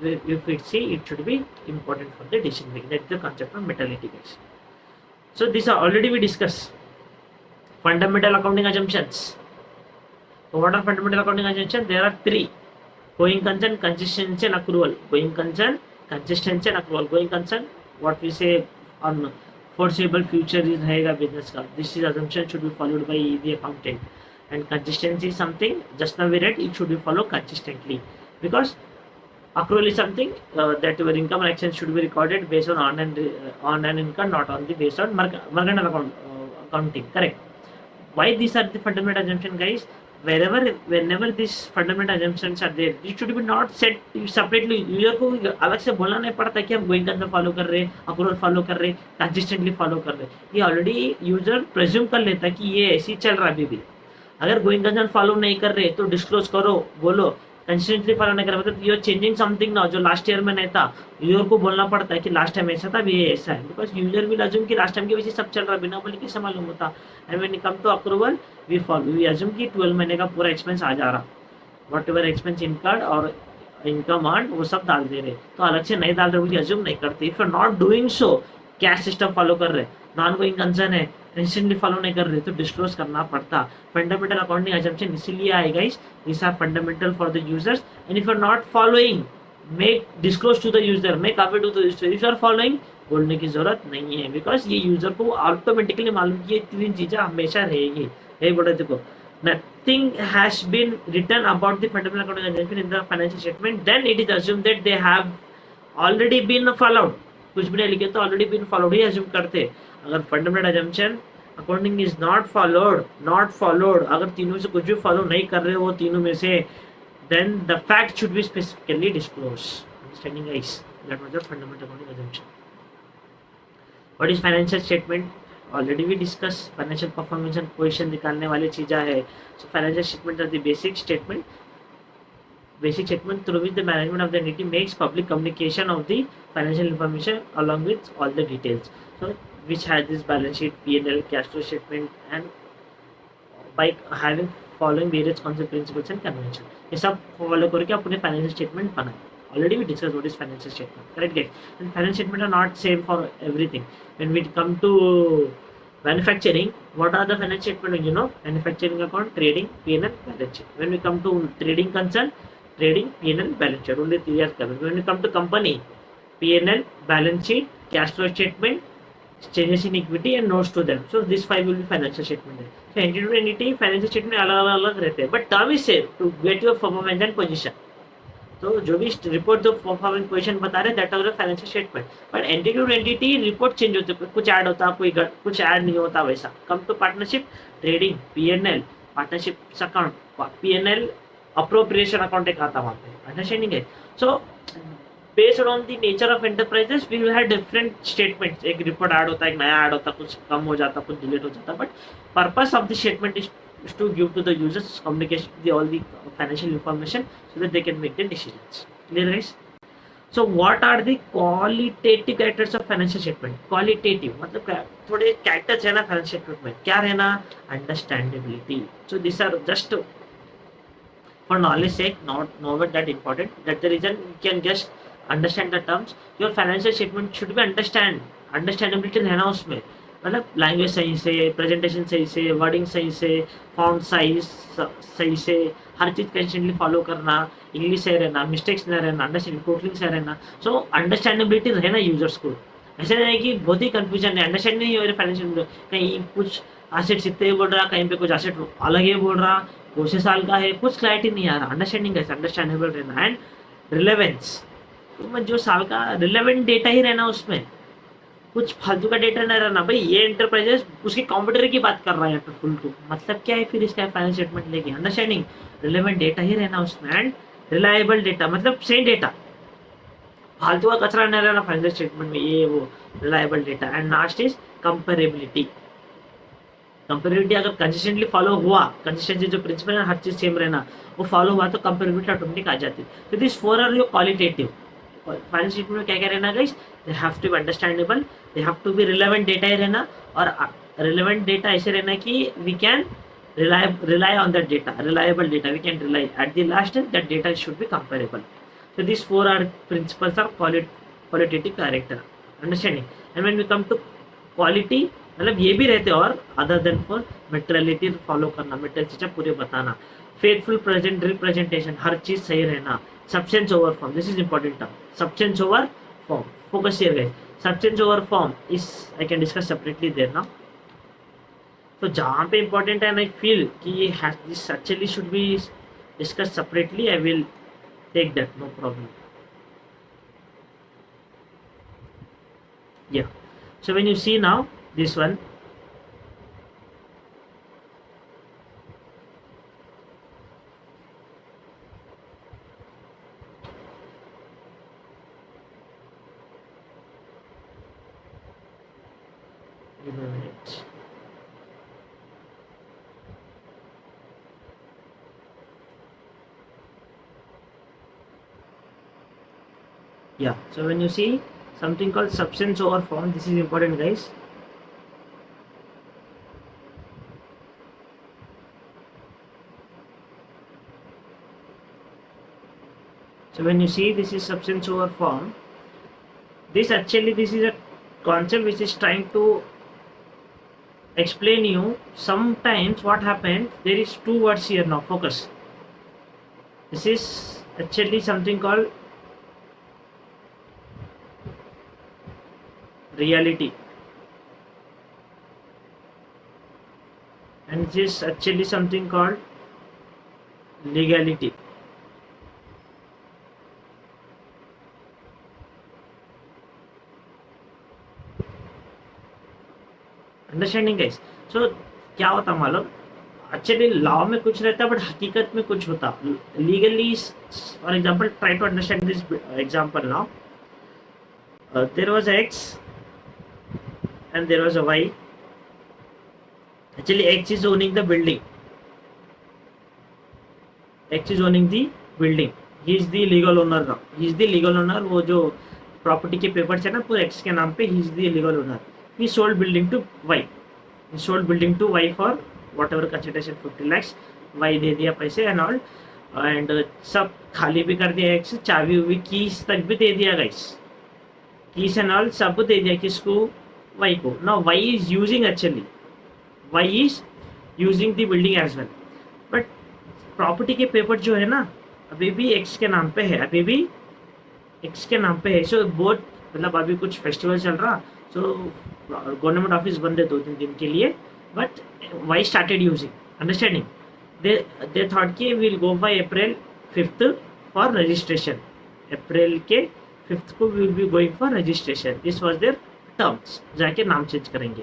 if it see it should be important for the decision making. That is the concept of materiality guys. So these are already we discussed. Fundamental accounting assumptions. So what are fundamental accounting assumptions? There are 3: going concern, consistency and accrual. Going concern, consistency and accrual. Going concern, what we say on foreseeable future is रहेगा business का. This is assumption should be followed by the accountant. And consistency is something just now we read, it should be followed consistently. Because accrual is something that your income and expense should be recorded based on and income, not on the based on marginal accounting. Correct? Why these are the fundamental assumptions guys? Whenever these fundamental assumptions are there, it should be not set separately. User को अलग से बोलना नहीं पड़ता कि हम going concern follow कर रहे हैं, अक्रूवल फॉलो कर रहे हैं, कंसिस्टेंटली फॉलो कर रहे हैं. ये ऑलरेडी यूजर प्रेज्यूम कर लेता है कि ये ऐसे ही चल रहा है अभी भी. अगर गोइंग कंसर्न फॉलो नहीं कर रहे तो डिस्क्लोज करो, बोलो. कंसिस्टेंटली फॉलो नहीं कर रहे मतलब यू आर चेंजिंग समथिंग ना जो लास्ट ईयर में नहीं था. यूजर को बोलना पड़ता है कि लास्ट टाइम ऐसा था, अभी ये ऐसा है. बिकॉज यूजर विल अज्यूम कि लास्ट टाइम की वजह से सब चल रहा है, बिना बोले कैसे मालूम होता. And when come to accrual we assume कि 12 महीने का पूरा एक्सपेंस आ जा रहा, वॉट एवर एक्सपेंस इनकर्ड और इनकम अर्न वो सब डाल दे रहे. तो अलग से नहीं डाल रहे, अज्यूम नहीं करते. If you are not doing so, cash system follow कर रहे नॉन गोइंग कंसर्न है, इंस्टेंटली फॉलो नहीं कर रहे तो डिस्क्लोज करना पड़ता। फंडामेंटल अकाउंटिंग अजम्पशन इसीलिए आए guys, these are fundamental for the users and if you are not following, make disclose to the user, make aware to the user। if you are following, बोलने की जरूरत नहीं है, because ये user को automatically मालूम कि ये तीन चीजें हमेशा रहेगी। यही बोले देखो, nothing has been written about the fundamental accounting assumption in the financial statement, then it is assumed that they have already been followed। कुछ भी नहीं लिखे तो already been followed he assume करते। अगर fundamental assumption accounting is not followed, अगर तीनों से कुछ भी फॉलो नहीं कर रहे हो तीनों में से, then the fact should be specifically disclose. Understanding guys, that was the fundamental accounting assumption. What is financial statement? Already we discuss. Financial performance and position निकालने वाली चीज़ें है। So financial statement are the basic statement through which the management of the entity makes public communication of the financial information along with all the details. So which has this balance sheet, P&L, cash flow statement, and by having following various concept, principles and convention, ये सब follow करके अपने financial statement बनाए। Already we discuss what is financial statement, correct guys? And financial statement are not same for everything. When we come to manufacturing, what are the financial statement? You know, manufacturing account, trading, P&L, balance sheet. When we come to trading concern, trading, P&L, balance sheet, only 3 years covered. When we come to company, P&L, balance sheet, cash flow statement, changes in equity and notes to them. So this 5 will be financial statement. So entity to entity financial statement अलग-अलग रहते हैं, but term is same to get your performance and position. तो जो भी report जो performance position बता रहे that are financial statement, but entity to entity report change होते, कुछ ऐड होता, कुछ ऐड नहीं होता वैसा। Come to partnership, trading, P&L, partnership account, P&L appropriation account एक आता वहाँ पे। अंडरस्टैंडिंग है? So based on the nature of enterprises we will have different statements. एक रिपोर्ट ऐड होता है, एक नया ऐड होता, कुछ कम हो जाता, कुछ डिलीट हो जाता, but purpose of the statement is to give to the users communication all the financial information so that they can make their decisions. Clear guys? So what are the qualitative characters of financial statement? Qualitative मतलब थोड़े characters है ना financial statement में, क्या रहना? Understandability. So these are just for knowledge sake, not that important. That the reason you can just understand the terms. Your financial statement should be understandability रहना उसमें, मतलब लैंग्वेज सही से, प्रेजेंटेशन सही से, वर्डिंग सही से, फॉन्ट साइज सही से, हर चीज़ कंसिस्टेंटली फॉलो करना, इंग्लिश सही रहना, मिस्टेक्स नहीं रहना, अंडरस्टैंडिंग टोटलिंग सही रहना। सो अंडरस्टैंडेबिलिटी रहना यूजर्स को, ऐसे नहीं कि बहुत ही कंफ्यूजन है, अंडरस्टैंड नहीं हो रहा फाइनेंशियल, कहीं कुछ एसेट इतने बोल रहा, कहीं पे कुछ एसेट अलग ही बोल रहा, 2 साल का है, कुछ क्लैरिटी नहीं आ रहा। अंडरस्टैंडिंग कैसे? अंडरस्टैंडेबल रहना एंड रिलेवेंस, तो जो साल का रिलेवेंट डेटा ही रहना, उसमें कुछ फालतू का डेटा नहीं रहना। भाई ये एंटरप्राइजेस उसके कॉम्पिटिटर की बात कर रहा है फुल टू, मतलब क्या है फिर इसका फाइनेंशियल स्टेटमेंट लेके? अंडरस्टैंडिंग, रिलेवेंट डेटा ही रहना उसमें एंड रिलायबल डेटा, मतलब सही डेटा, फालतू का कचरा नहीं रहना फाइनेंशियल स्टेटमेंट में, ये वो reliable data. And last is comparability. Comparability अगर कंसिस्टेंटली फॉलो हुआ, कंसिस्टेंसी जो प्रिंसिपल है हर चीज सेम रहना, वो फॉलो हुआ तो कंपेरेबिलिटी ऑटोमेटिक आ जाती है। तो this 4 are your qualitative. Financial statement में क्या क्या रहना guys? They have to be understandable, they have to be relevant data ही रहना, और रिलेवेंट डेटा ऐसे रहना कि वी कैन rely on that data, reliable data, we can rely at the last that data should be comparable. So these 4 are principles of qualitative character, understanding. And when we come to quality, मतलब ये भी रहते और other than for materiality follow करना, material चीज़ें पूरे बताना, faithful present representation, हर चीज़ सही रहना, substance over form, this is important term, substance over form, focus here guys, substance over form is I can discuss separately there now. तो जहाँ पे इंपॉर्टेंट है, आई फील कि ये this actually should be discuss separately, I will take that, no problem. Yeah, so when you see now this one, give me a minute. Yeah, so when you see something called substance over form, this is important guys. So when you see this is substance over form, this is a concept which is trying to explain you sometimes what happened. There is two words here now. Focus. This is actually something called reality, and this is actually something called legality. Understanding guys. So क्या होता मालूम, actually law में कुछ रहता but हकीकत में कुछ होता. Legally for example, try to understand this example now. There was X and there was a y. Actually x is owning the building. X is owning the building. He is the legal owner now. He is the legal owner. वो जो property के papers है ना पूरे x के नाम पे, he is the legal owner. He sold building to Y. He sold building to Y for whatever consideration 50 lakhs. Y दे दिया पैसे एंड ऑल, एंड सब खाली भी कर दिया एक्स. चाबी हुई कीज तक भी दे दिया गाइस. कीज एंड ऑल सब दे दिया किसको? वाई को. Now Y is using, actually Y is using the building as well. But property के पेपर जो है ना अभी भी एक्स के नाम पे है. अभी भी एक्स के नाम पे है. सो बोथ, मतलब अभी कुछ फेस्टिवल चल रहा, सो गवर्नमेंट ऑफिस बंद है 2-3 दिन के लिए. But why started using. Understanding. They thought कि will go by April 5th for registration. April के 5th को will be going for registration. This was their terms. जाके नाम चेंज करेंगे.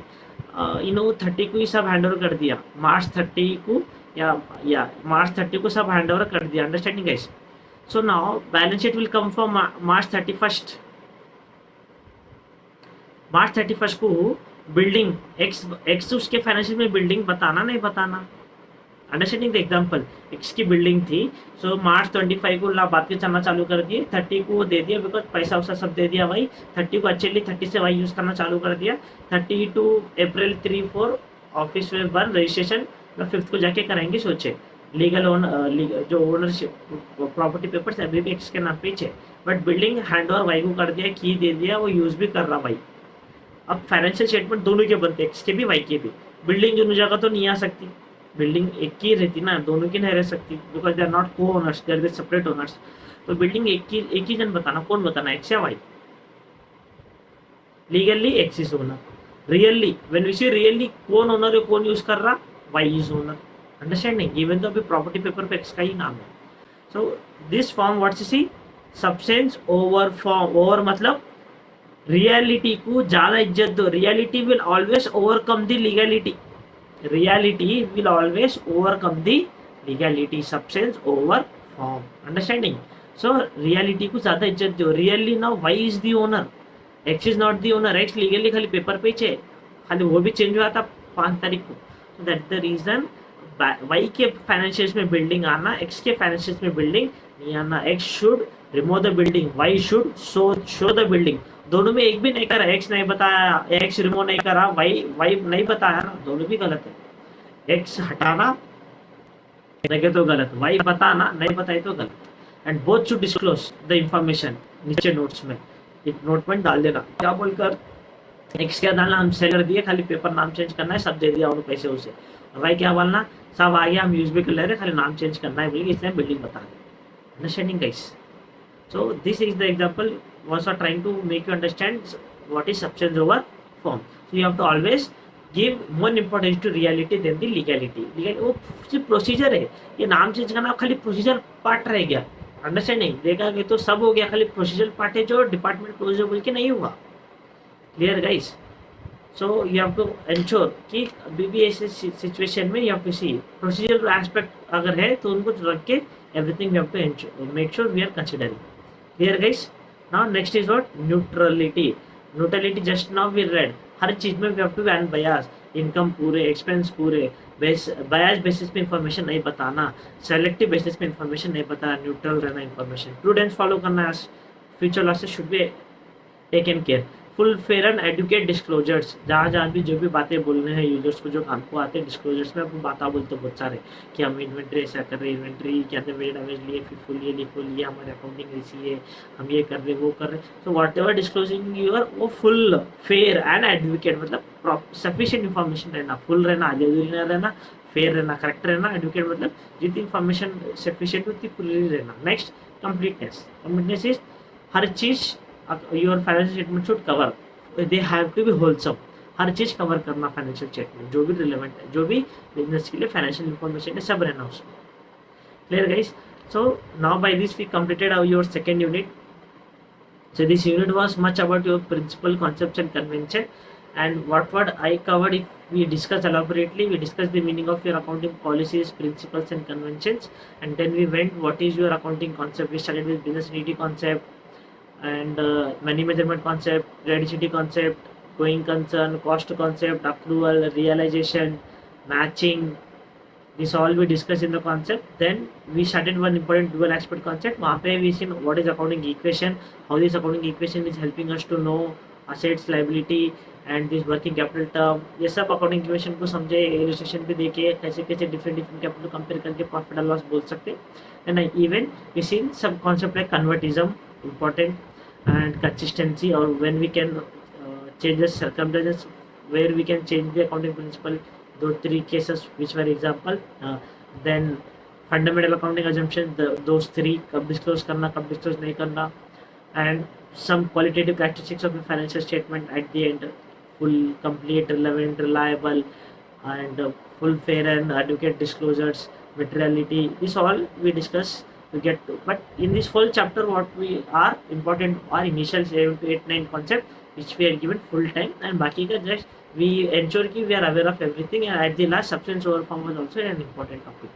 इन्होंने 30 को ही सब हैंड ओवर कर दिया. मार्च 30 को या मार्च 30 को सब हैंड ओवर कर दिया. Understanding guys. So now balance sheet will come for March 31st. March 31st को बिल्डिंग एक्स उसके फाइनेंशियल में बिल्डिंग बताना नहीं बताना. Understanding the example. एक्स की बिल्डिंग थी. सो मार्च 25 को बात के चलना चालू कर दिए. 30 को दे दिया बिकॉज पैसा वैसा सब दे दिया भाई. 30 को एक्चुअली 30 से भाई यूज करना चालू कर दिया. 30 to April 3-4 ऑफिस में बंद. रजिस्ट्रेशन 5th को जाके कराएंगे. सोचे लीगल जो ओनरशिप प्रॉपर्टी पेपर्स अभी भी एक्स के नाम पे है. But building hand over Y को कर दिया. की दे दिया. वो यूज भी कर रहा भाई. अब फाइनेंशियल स्टेटमेंट दोनों के बनते, एक्स के भी वाई के भी. बिल्डिंग दोनों जगह तो नहीं आ सकती. बिल्डिंग एक की रहती ना, दोनों की नहीं रह सकती because they are not co owners, they are separate owners. तो बिल्डिंग एक ही जन बताना. कौन बताना? एक्स या Y. Legally X is owner. Really when we see really कौन ओनर है, कौन यूज कर रहा? Y is owner. Understanding. Even तो अभी प्रॉपर्टी पेपर पे एक्स का ही नाम है. So this form what's see substance over form. Over मतलब रियलिटी को ज्यादा इज्जत दो. Reality will always overcome the legality. Reality will always overcome the legality. Substance over form. Understanding? So reality को ज़्यादा इज्जत दो. Really now Y is the owner. X is not the owner. X legally खाली paper पे है, खाली वो भी चेंज हुआ था 5 तारीख को. So that's the reason Y के फाइनेंशियल्स में बिल्डिंग आना, X के फाइनेंशियल्स में बिल्डिंग नहीं आना. X should remove the building. Y should show the building. दोनों में एक भी नहीं करा. एक्स नहीं बताया, एक्स रिमूव नहीं करा, वाई नहीं बताया ना, दोनों भी गलत है. एक्स हटाना लगे तो गलत, वाई बताना नहीं बताए तो गलत. And both should disclose the information. नीचे नोट्स में एक नोट पॉइंट डाल देना. क्या बोलकर? एक्स क्या डालना? हम सेलर दिए, खाली पेपर नाम चेंज करना है, सब दे दिया उन्होंने पैसे उसे. वाई क्या बोलना? सब आ गया, हम यूज भी कर ले रहे, खाली नाम चेंज करना है बोलिए, इसलिए बिल्डिंग बता दें. Understanding guys? So this is the example was trying to make you understand what is substance over form. So you have to always give more importance to reality than the legality. वो सिर्फ procedure है. ये नाम change करना खाली procedure part रह गया. Understanding? देखा कि तो सब हो गया, खाली प्रोसीजर पार्ट है जो डिपार्टमेंट क्लोज बोल के नहीं हुआ. Clear guys? So you have to ensure कि अभी भी ऐसे सिचुएशन में you have to see procedure aspect अगर है तो उनको रख के everything we have to make sure we are considering. Clear guys? Now next is what? Neutrality. Neutrality just now we read. हर चीज में we have to be unbiased. Income पूरे, expense पूरे, बायस बेसिस पे इंफॉर्मेशन नहीं बताना, सेलेक्टिव बेसिस पे information नहीं बताना, न्यूट्रल रहना इंफॉर्मेशन. प्रूडेंस फॉलो करना. Future losses should be taken care. Full fair and educate disclosures, जहाँ भी जो भी बातें बोलने हैं यूजर्स को जो काम को आते हैं डिस्क्लोजर्स में अपन बातें बोलते बहुत सारे कि हम इन्वेंट्री ऐसा कर रहे हैं, इन्वेंट्री के अंदर वेट डैमेज लिए, फुल ये हमारे अकाउंटिंग ऐसी है, हम ये कर रहे वो कर रहे। तो वॉट एवर डिस्क्लोजिंग यूर वो फुल फेयर एंड एडवोकेट, मतलब सफिशिएंट इन्फॉर्मेशन रहना, फुल रहना, आधी अधूरी ना रहना, फेयर रहना, करेक्ट रहना, एडवोकेट मतलब जितनी इन्फॉर्मेशन सफिशिएंट उतनी पूरी रहना। नेक्स्ट कंप्लीटनेस इज हर चीज your financial statement should cover, they have to be wholesome, हर चीज कवर करना फाइनेंशियल स्टेटमेंट, जो भी रिलेवेंट है, जो भी बिजनेस के लिए फाइनेंशियल इन्फॉर्मेशन है सब रहना उसमें। Clear guys? So now by this we completed your second unit. So this unit was much about your principal concepts and convention, and what I covered, if we discuss elaborately, we discussed the meaning of your accounting policies, principles and conventions, and then we went what is your accounting concept. We started with business entity concept and money measurement concept, periodicity concept, going concern, cost concept, accrual, realization, matching. This all we discussed in the concept. Then we started one important dual aspect concept. वहाँ पे we seen what is accounting equation, how this accounting equation is helping us to know assets, liability and this working capital term. ये सब accounting equation को समझे, illustration पे देखे कैसे कैसे different capital compare करके profit and loss बोल सकते। And even we seen some concept like convertism important and consistency, or when we can change the circumstances where we can change the accounting principle. Those three cases which were example. Then fundamental accounting assumptions, those three, कब disclose करना, कब disclose नहीं करना, and some qualitative characteristics of a financial statement at the end, full, complete, relevant, reliable, and full, fair and adequate disclosures, materiality. This all we discuss to get to. But in this whole chapter, what we are important are initial 7 to 8, 9 concept which we are given full time, and बाकी का just we ensure कि we are aware of everything, and at the last substance over form was also an important topic.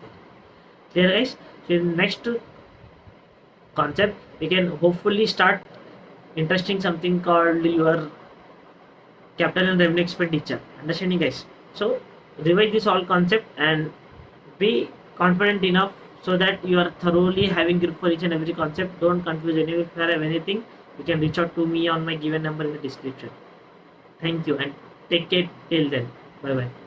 Clear guys? So in next concept we can hopefully start interesting something called your capital and revenue expenditure. Understanding guys? So revise this all concept and be confident enough so that you are thoroughly having grip for each and every concept. Don't confuse any. If you have anything, you can reach out to me on my given number in the description. Thank you and take care till then. Bye bye.